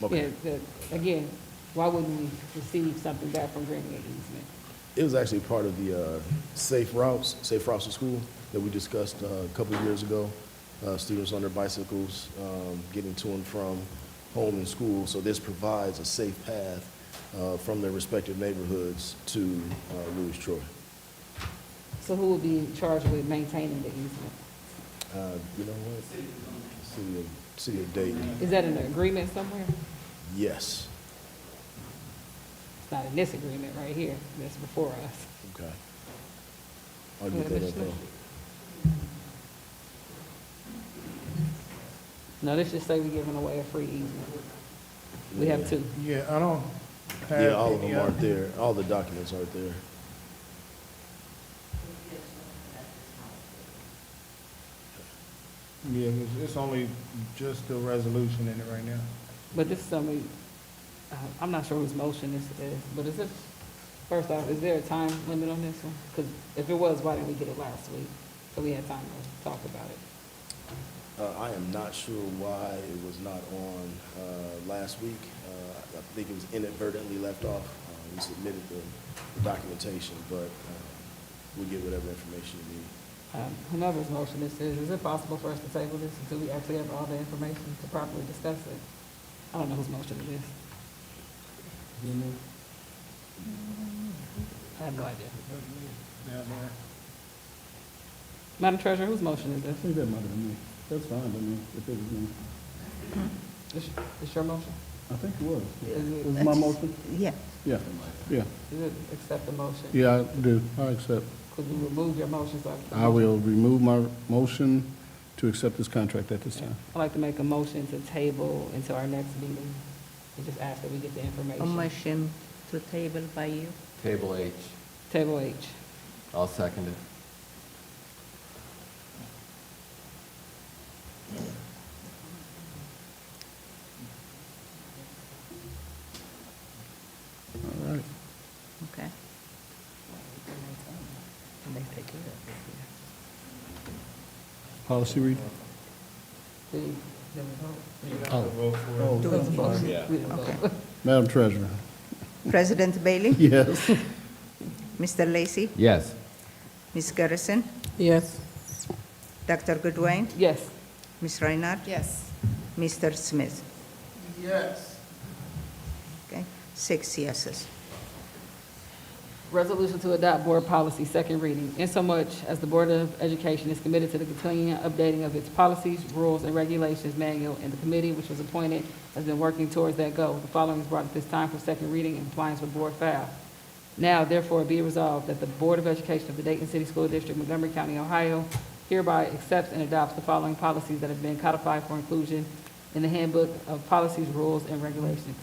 Okay. Yeah, again, why wouldn't we receive something back from granting an easement? It was actually part of the Safe Routes to School that we discussed a couple of years ago. Students on their bicycles getting to and from home and school. So this provides a safe path from their respective neighborhoods to Louis Troy. So who would be charged with maintaining the easement? You know what? City of Dayton. Is that in an agreement somewhere? Yes. It's not in this agreement right here, that's before us. Okay. I'll get that info. No, this just say we're giving away a free easement. We have two. Yeah, I don't have. Yeah, all of any them aren't other- there. All the documents aren't there. Yeah, it's only just the resolution in it right now. But this is something, I'm not sure whose motion this is, but is it, first off, is there a time limit on this one? Because if it was, why didn't we get it last week? So we had time to talk about it. I am not sure why it was not on last week. I think it was inadvertently left off. We submitted the documentation, but we'll get whatever information you need. Whomever's motion this is it possible for us to table this until we actually have all the information to properly discuss it? I don't know whose motion it is. I have no idea. Madam Treasurer, whose motion is I this? think that might have been me. That's fine, I mean, if it was me. It's your motion? I think it was. Is It was my motion? Yeah. Yeah, yeah. Is it accept the motion? Yeah, I do. I accept. Could you remove your motion so I will remove my motion to accept this contract at this time. I'd like to make a motion to table until our next meeting. And just ask that we get the A information. motion to table by you. Table H. Table H. I'll second it. All right. Okay. Policy read? Okay. Madam Treasurer? President Bailey, Yes. Mr. Lacy, Yes. Ms. Garrison, Yes. Dr. Goodwin, Yes. Ms. Reinhardt, Yes. Mr. Smith. Yes. Okay, 6 yeses. Resolution to adopt board policy, second reading. Insomuch as the Board of Education is committed to the continuing updating of its policies, rules, and regulations manual, and the committee which was appointed has been working towards that goal. The following is brought at this time for second reading in compliance with board file. Now, therefore, be it resolved that the Board of Education of the Dayton City School District, Montgomery County, Ohio, hereby accepts and adopts the following policies that have been codified for inclusion in the Handbook of Policies, Rules, and Regulations.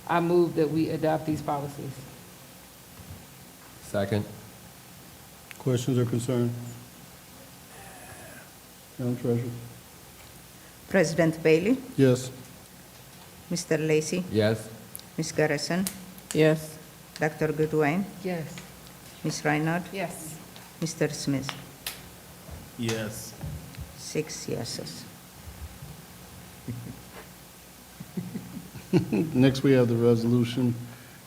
I move that we adopt these policies. Second. Questions or concerns? Madam Treasurer? President Bailey, Yes. Mr. Lacy, Yes. Ms. Garrison, Yes. Dr. Goodwin, Yes. Ms. Reinhardt, Yes. Mr. Smith. Yes. 6 yeses. Next, we have the resolution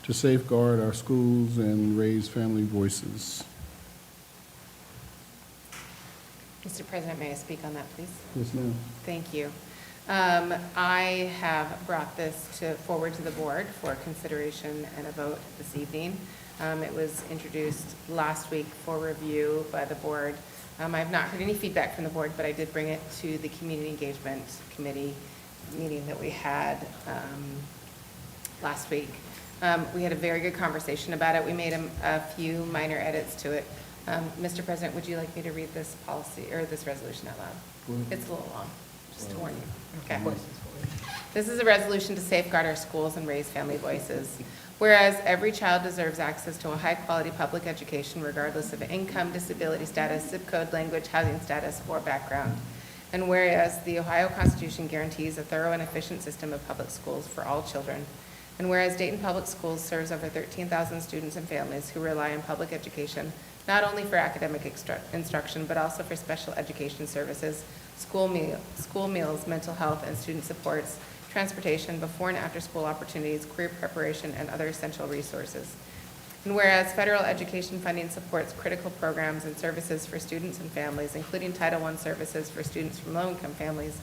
to safeguard our schools and raise family voices. Mr. President, may I speak on that, please? Yes, ma'am. Thank you. I have brought this forward to the board for consideration and a vote this evening. It was introduced last week for review by the board. I have not heard any feedback from the board, but I did bring it to the Community Engagement Committee meeting that we had last week. We had a very good conversation about it. We made a few minor edits to it. Mr. President, would you like me to read this policy, or this resolution out loud? It's a little long, just to warn you. Okay. This is a resolution to safeguard our schools and raise family voices. Whereas every child deserves access to a high-quality public education regardless of income, disability status, zip code, language, housing status, or background. And whereas the Ohio Constitution guarantees a thorough and efficient system of public schools for all children. And whereas Dayton Public Schools serves over 13,000 students and families who rely on public education, not only for academic instruction, but also for special education services, school meals, mental health and student supports, transportation, before and after school opportunities, career preparation, and other essential resources. And whereas federal education funding supports critical programs and services for students and families, including Title I services for students from low-income families,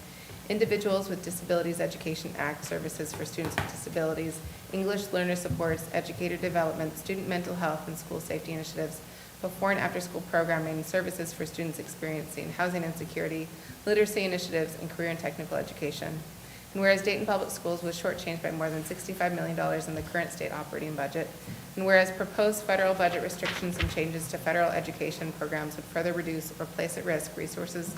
Individuals with Disabilities Education Act services for students with disabilities, English learner supports, educator development, student mental health, and school safety initiatives, before and after school programming, services for students experiencing housing insecurity, literacy initiatives, and career and technical education. And whereas Dayton Public Schools was shortchanged by more than $65 million in the current state operating budget, and whereas proposed federal budget restrictions and changes to federal education programs would further reduce or place at risk resources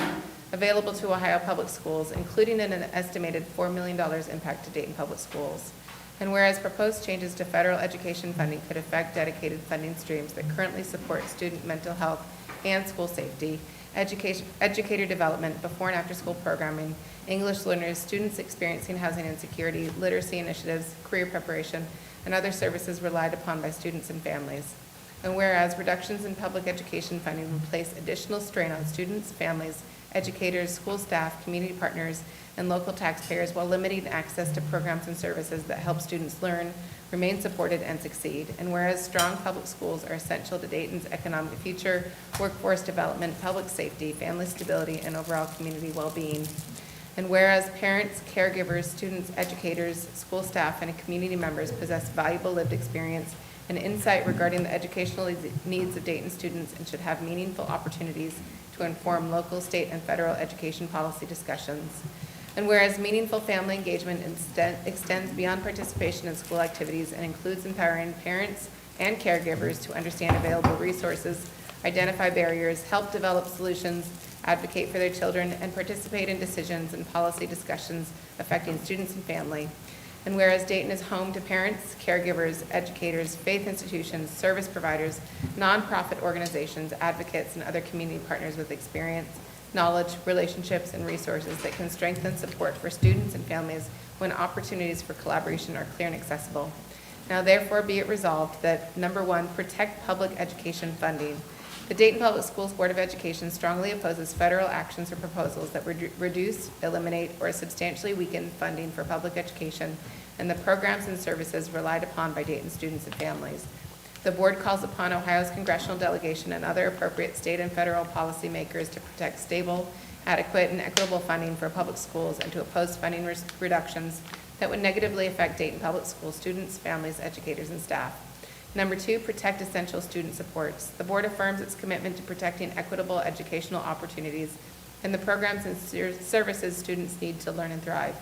available to Ohio Public Schools, including an estimated $4 million impact to Dayton Public Schools. And whereas proposed changes to federal education funding could affect dedicated funding streams that currently support student mental health and school safety, educator development, before and after school programming, English learners, students experiencing housing insecurity, literacy initiatives, career preparation, and other services relied upon by students and families. And whereas reductions in public education funding will place additional strain on students, families, educators, school staff, community partners, and local taxpayers while limiting access to programs and services that help students learn, remain supported, and succeed. And whereas strong public schools are essential to Dayton's economic future, workforce development, public safety, family stability, and overall community well-being. And whereas parents, caregivers, students, educators, school staff, and community members possess valuable lived experience and insight regarding the educational needs of Dayton students and should have meaningful opportunities to inform local, state, and federal education policy discussions. And whereas meaningful family engagement extends beyond participation in school activities and includes empowering parents and caregivers to understand available resources, identify barriers, help develop solutions, advocate for their children, and participate in decisions and policy discussions affecting students and family. And whereas Dayton is home to parents, caregivers, educators, faith institutions, service providers, nonprofit organizations, advocates, and other community partners with experience, knowledge, relationships, and resources that can strengthen support for students and families when opportunities for collaboration are clear and accessible. Now therefore be it resolved that, number one, protect public education funding. The Dayton Public Schools Board of Education strongly opposes federal actions or proposals that would reduce, eliminate, or substantially weaken funding for public education and the programs and services relied upon by Dayton students and families. The board calls upon Ohio's congressional delegation and other appropriate state and federal policymakers to protect stable adequate and equitable funding for public schools, and to oppose funding reductions that would negatively affect Dayton Public Schools students, families, educators, and staff. Number 2, protect essential student supports. The board affirms its commitment to protecting equitable educational opportunities and the programs and services students need to learn and thrive.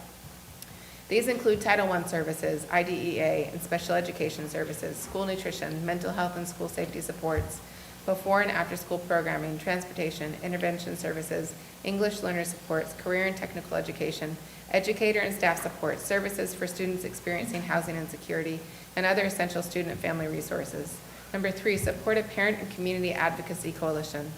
These include Title I services, IDEA, and special education services, school nutrition, mental health and school safety supports, before and after school programming, transportation, intervention services, English learner supports, career and technical education, educator and staff support, services for students experiencing housing insecurity, and other essential student and family resources. Number 3, support a parent and community advocacy coalition.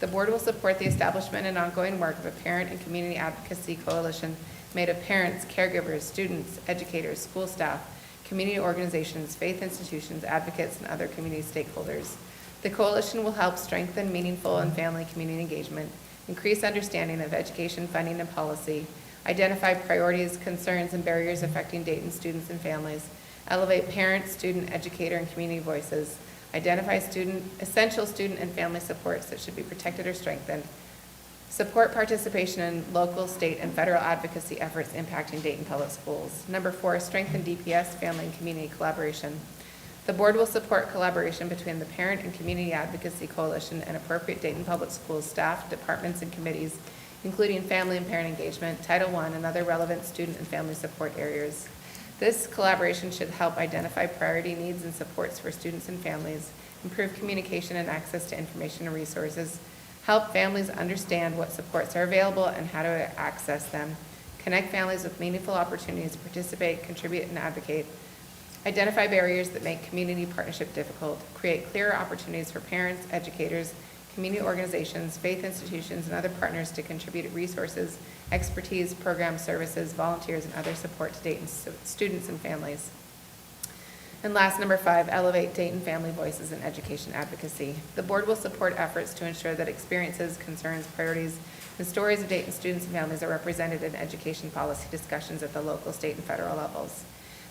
The board will support the establishment and ongoing work of a parent and community advocacy coalition made of parents, caregivers, students, educators, school staff, community organizations, faith institutions, advocates, and other community stakeholders. The coalition will help strengthen meaningful and family community engagement, increase understanding of education funding and policy, identify priorities, concerns, and barriers affecting Dayton students and families, elevate parent, student, educator, and community voices, identify essential student and family supports that should be protected or strengthened, support participation in local, state, and federal advocacy efforts impacting Dayton Public Schools. Number 4, strengthen DPS, family, and community collaboration. The board will support collaboration between the Parent and Community Advocacy Coalition and appropriate Dayton Public Schools staff, departments, and committees, including family and parent engagement, Title I, and other relevant student and family support areas. This collaboration should help identify priority needs and supports for students and families, improve communication and access to information and resources, help families understand what supports are available and how to access them, connect families with meaningful opportunities to participate, contribute, and advocate, identify barriers that make community partnership difficult, create clearer opportunities for parents, educators, community organizations, faith institutions, and other partners to contribute resources, expertise, programs, services, volunteers, and other support to Dayton students and families. And last, number 5, elevate Dayton family voices in education advocacy. The board will support efforts to ensure that experiences, concerns, priorities, and stories of Dayton students and families are represented in education policy discussions at the local, state, and federal levels.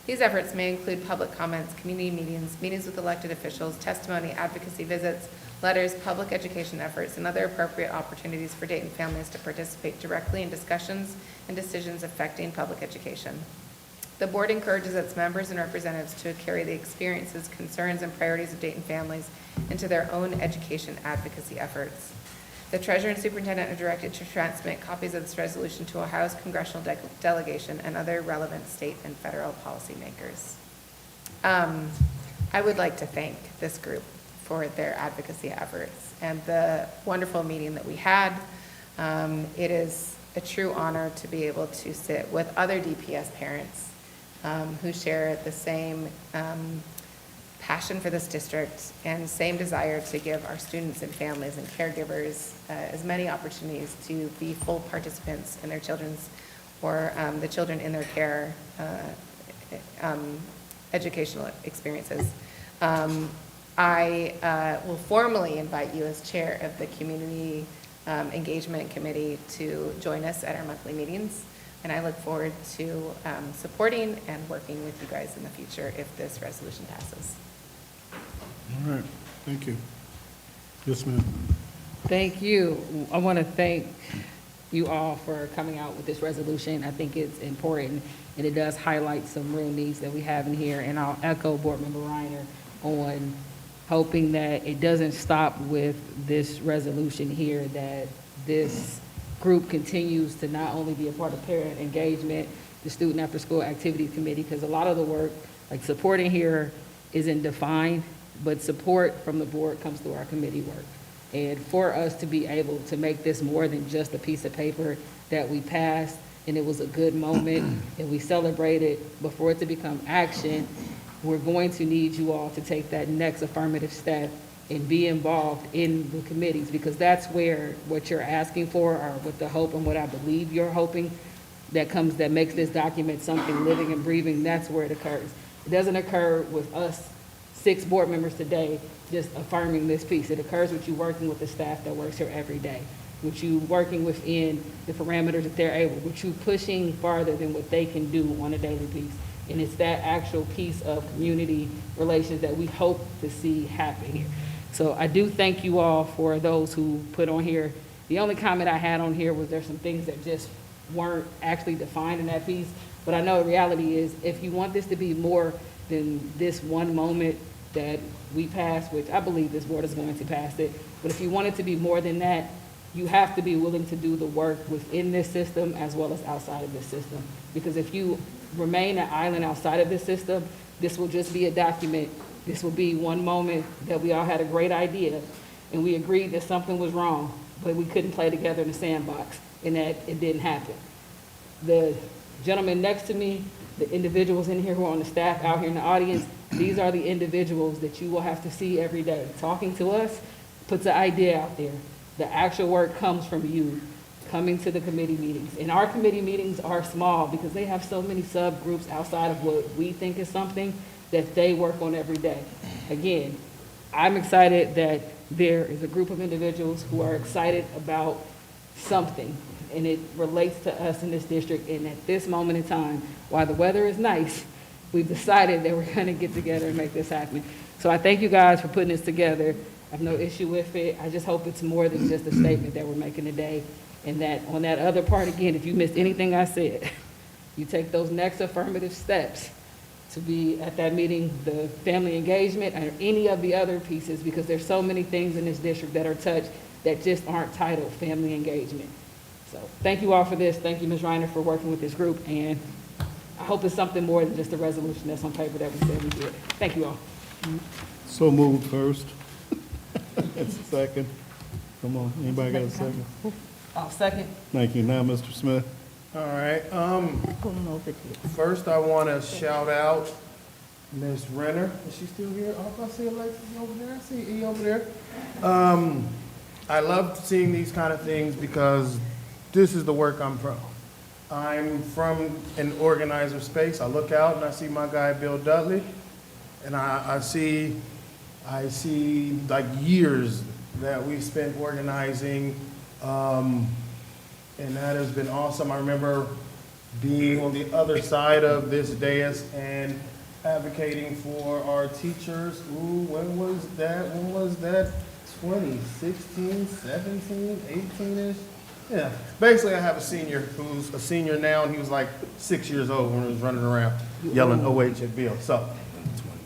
These efforts may include public comments, community meetings, meetings with elected officials, testimony, advocacy visits, letters, public education efforts, and other appropriate opportunities for Dayton families to participate directly in discussions and decisions affecting public education. The board encourages its members and representatives to carry the experiences, concerns, and priorities of Dayton families into their own education advocacy efforts. The treasurer and superintendent are directed to transmit copies of this resolution to Ohio's congressional delegation and other relevant state and federal policymakers. I would like to thank this group for their advocacy efforts and the wonderful meeting that we had. It is a true honor to be able to sit with other DPS parents who share the same passion for this district and same desire to give our students and families and caregivers as many opportunities to be full participants in their children's or the children in their care educational experiences. I will formally invite you as chair of the Community Engagement Committee to join us at our monthly meetings. And I look forward to supporting and working with you guys in the future if this resolution passes. All right, thank you. Yes, ma'am. Thank you. I want to thank you all for coming out with this resolution. I think it's important, and it does highlight some real needs that we have in here. And I'll echo Board Member Reiner on hoping that it doesn't stop with this resolution here, that this group continues to not only be a part of parent engagement, the student after school activity committee, because a lot of the work, like supporting here, isn't defined, but support from the board comes through our committee work. And for us to be able to make this more than just a piece of paper that we passed, and it was a good moment, and we celebrated, but for it to become action, we're going to need you all to take that next affirmative step and be involved in the committees, because that's where what you're asking for, or what the hope and what I believe you're hoping that makes this document something living and breathing, that's where it occurs. It doesn't occur with us 6 board members today just affirming this piece. It occurs with you working with the staff that works here every day, with you working within the parameters that they're able, with you pushing farther than what they can do on a daily piece. And it's that actual piece of community relations that we hope to see happen here. So I do thank you all for those who put on here The only comment I had on here was there's some things that just weren't actually defined in that piece. But I know the reality is, if you want this to be more than this one moment that we passed, which I believe this board is going to pass it, but if you want it to be more than that, you have to be willing to do the work within this system as well as outside of this system. Because if you remain an island outside of this system, this will just be a document. This will be one moment that we all had a great idea and we agreed that something was wrong, but we couldn't play together in the sandbox and that it didn't happen. The gentleman next to me, the individuals in here who are on the staff out here in the audience, these are the individuals that you will have to see every day. Talking to us puts an idea out there. The actual work comes from you coming to the committee meetings. And our committee meetings are small because they have so many subgroups outside of what we think is something that they work on every day. Again, I'm excited that there is a group of individuals who are excited about something, and it relates to us in this district. And at this moment in time, while the weather is nice, we've decided that we're gonna get together and make this happen. So I thank you guys for putting this together. I have no issue with it. I just hope it's more than just a statement that we're making today. And that on that other part, again, if you missed anything I said, you take those next affirmative steps to be at that meeting, the family engagement, or any of the other pieces, because there's so many things in this district that are touched that just aren't titled family engagement. So thank you all for this. Thank you, Ms. Reiner, for working with this group. And I hope it's something more than just a resolution that's on paper that we said we did. Thank you all. So moved first. Second. Come on, anybody got a second? I'll second. Thank you. Now, Mr. Smith. All right, First, I want to shout out Ms. Renner. Is she still here? Oh, I see Alexis over there. I see E over there. I love seeing these kind of things because this is the work I'm from. I'm from an organizer space. I look out and I see my guy, Bill Dudley, and I see like years that we spent organizing, and that has been awesome. I remember being on the other side of this dais and advocating for our teachers. Ooh, when was that? 2016, 17, 18-ish? Yeah. Basically, I have a senior who's a senior now, and he was like 6 years old when he was running around yelling OH at Bill. So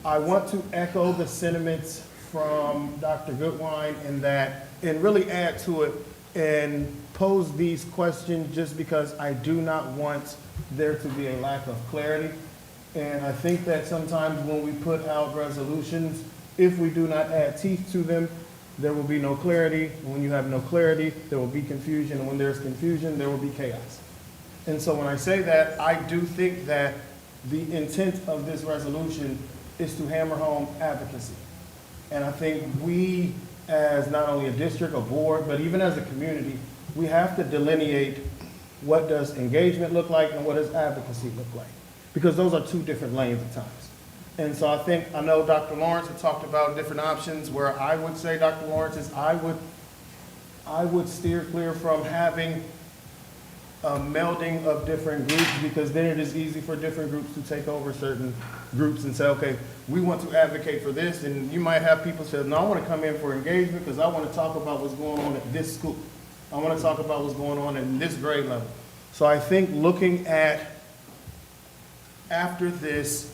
I want to echo the sentiments from Dr. Goodwine in that, and really add to it and pose these questions just because I do not want there to be a lack of clarity. And I think that sometimes when we put out resolutions, if we do not add teeth to them, there will be no clarity. When you have no clarity, there will be confusion. And when there's confusion, there will be chaos. And so when I say that, I do think that the intent of this resolution is to hammer home advocacy. And I think we, as not only a district, a board, but even as a community, we have to delineate what does engagement look like and what does advocacy look like. Because those are two different lanes at times. And so I know Dr. Lawrence had talked about different options where I would say, Dr. Lawrence, is I would steer clear from having a melding of different groups, because then it is easy for different groups to take over certain groups and say, okay, we want to advocate for this. And you might have people say, no, I want to come in for engagement because I want to talk about what's going on at this school. I want to talk about what's going on in this grade level. So I think looking at, after this,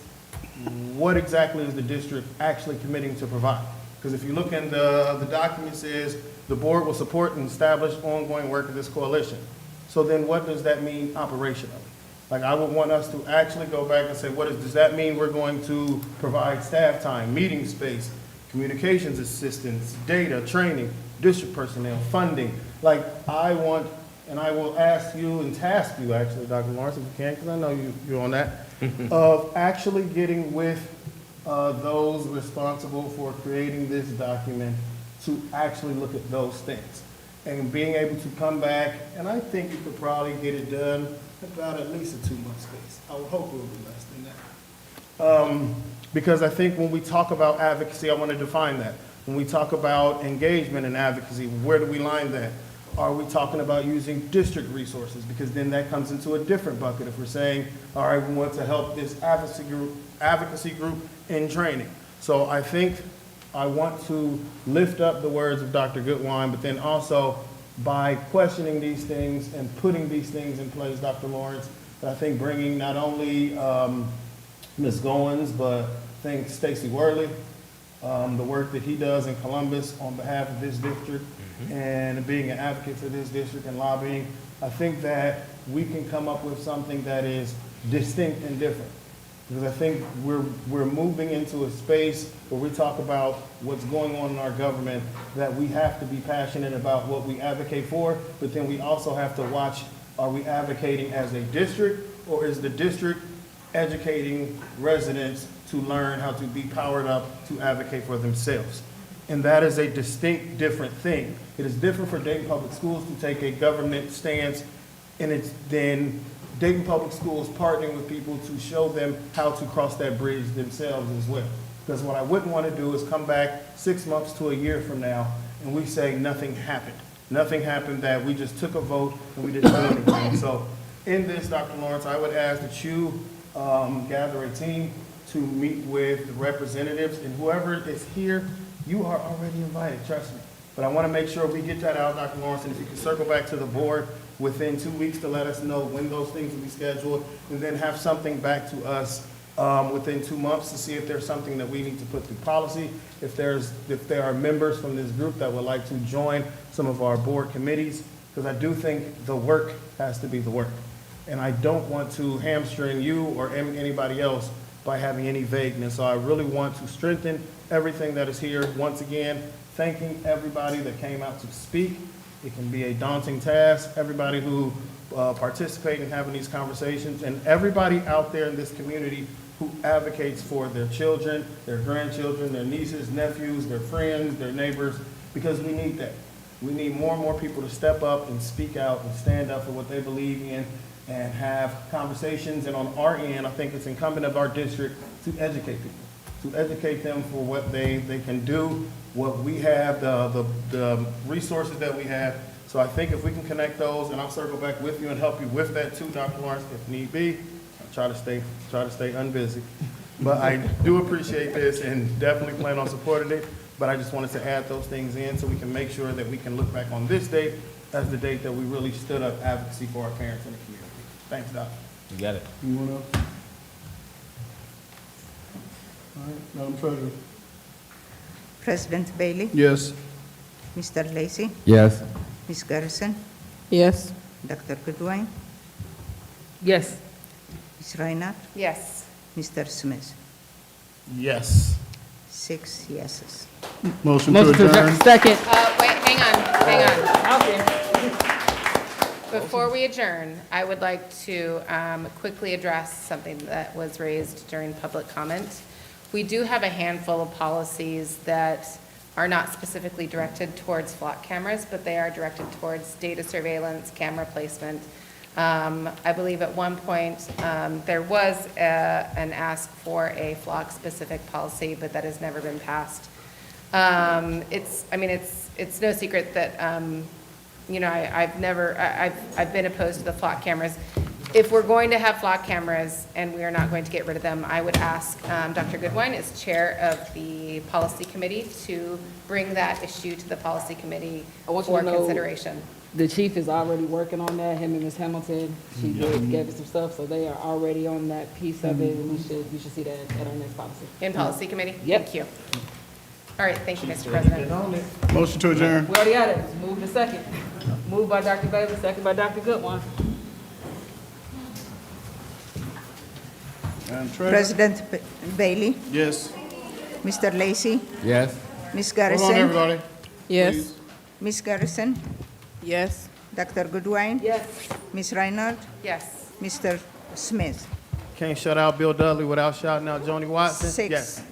what exactly is the district actually committing to provide? Because if you look in the document, it says the board will support and establish ongoing work of this coalition. So then what does that mean operationally? Like, I would want us to actually go back and say, does that mean we're going to provide staff time, meeting space, communications assistance, data, training, district personnel, funding? Like, I want, and I will ask you and task you actually, Dr. Lawrence, if you can, because I know you're on that, of actually getting with those responsible for creating this document to actually look at those things. And being able to come back, and I think you could probably get it done about at least a 2-month space. I would hope it would be less than that. Because I think when we talk about advocacy, I want to define that. When we talk about engagement and advocacy, where do we line that? Are we talking about using district resources? Because then that comes into a different bucket. If we're saying, all right, we want to help this advocacy group in training. So I think I want to lift up the words of Dr. Goodwine, but then also by questioning these things and putting these things in place, Dr. Lawrence, that I think bringing not only Ms. Goins, but I think Stacy Worley, the work that he does in Columbus on behalf of this district and being an advocate for this district and lobbying, I think that we can come up with something that is distinct and different. Because I think we're moving into a space where we talk about what's going on in our government, that we have to be passionate about what we advocate for, but then we also have to watch, are we advocating as a district, or is the district educating residents to learn how to be powered up to advocate for themselves? And that is a distinct, different thing. It is different for Dayton Public Schools to take a government stance, and it's then Dayton Public Schools partnering with people to show them how to cross that bridge themselves as well. Because what I wouldn't want to do is come back 6 months to a year from now and we say nothing happened. Nothing happened, that we just took a vote and we didn't do anything. So in this, Dr. Lawrence, I would ask that you gather a team to meet with the representatives, and whoever is here, you are already invited, trust me. But I want to make sure we get that out, Dr. Lawrence, and if you can circle back to the board within 2 weeks to let us know when those things will be scheduled, and then have something back to us within 2 months to see if there's something that we need to put through policy, if there are members from this group that would like to join some of our board committees, because I do think the work has to be the work. And I don't want to hamstring you or anybody else by having any vagueness. So I really want to strengthen everything that is here. Once again, thanking everybody that came out to speak. It can be a daunting task. Everybody who participate in having these conversations, and everybody out there in this community who advocates for their children, their grandchildren, their nieces, nephews, their friends, their neighbors, because we need that. We need more and more people to step up and speak out and stand up for what they believe in and have conversations. And on our end, I think it's incumbent of our district to educate people, to educate them for what they can do, what we have, the resources that we have. So I think if we can connect those, and I'll circle back with you and help you with that too, Dr. Lawrence, if need be. I'll try to stay unbusy. But I do appreciate this and definitely plan on supporting it. But I just wanted to add those things in so we can make sure that we can look back on this date as the date that we really stood up advocacy for our parents in the community. Thanks, Doc. You got it. Anyone else? All right, Madam Treasurer. President Bailey, Yes. Mr. Lacy, Yes. Ms. Garrison, Yes. Dr. Goodwin, Yes. Ms. Reinhardt, Yes. Mr. Smith. Yes. 6 yeses. Motion to adjourn. Second. Wait, hang on. Okay. Before we adjourn, I would like to quickly address something that was raised during public comment. We do have a handful of policies that are not specifically directed towards flock cameras, but they are directed towards data surveillance, camera placement. I believe at one point there was an ask for a flock-specific policy, but that has never been passed. It's no secret that I've been opposed to the flock cameras. If we're going to have flock cameras and we are not going to get rid of them, I would ask Dr. Goodwin, as chair of the policy committee, to bring that issue to the policy committee for consideration. The chief is already working on that, him and Ms. Hamilton. She gave us some stuff, so they are already on that piece of it, and we should see that at our next policy. In policy committee? Yep. Thank you. All right, thank you, Mr. President. Motion to adjourn. We already had it, it's moved to second. Moved by Dr. Bailey, second by Dr. Goodwin. Madam Treasurer. President Bailey, Yes. Mr. Lacy, Yes. Ms. Hold Garrison. on, everybody. Yes. Please. Ms. Garrison, Yes. Dr. Goodwin, Yes. Ms. Reinhardt, Yes. Mr. Smith. Can't shut out Bill Dudley without shouting out Joni Watson. 6. Yes.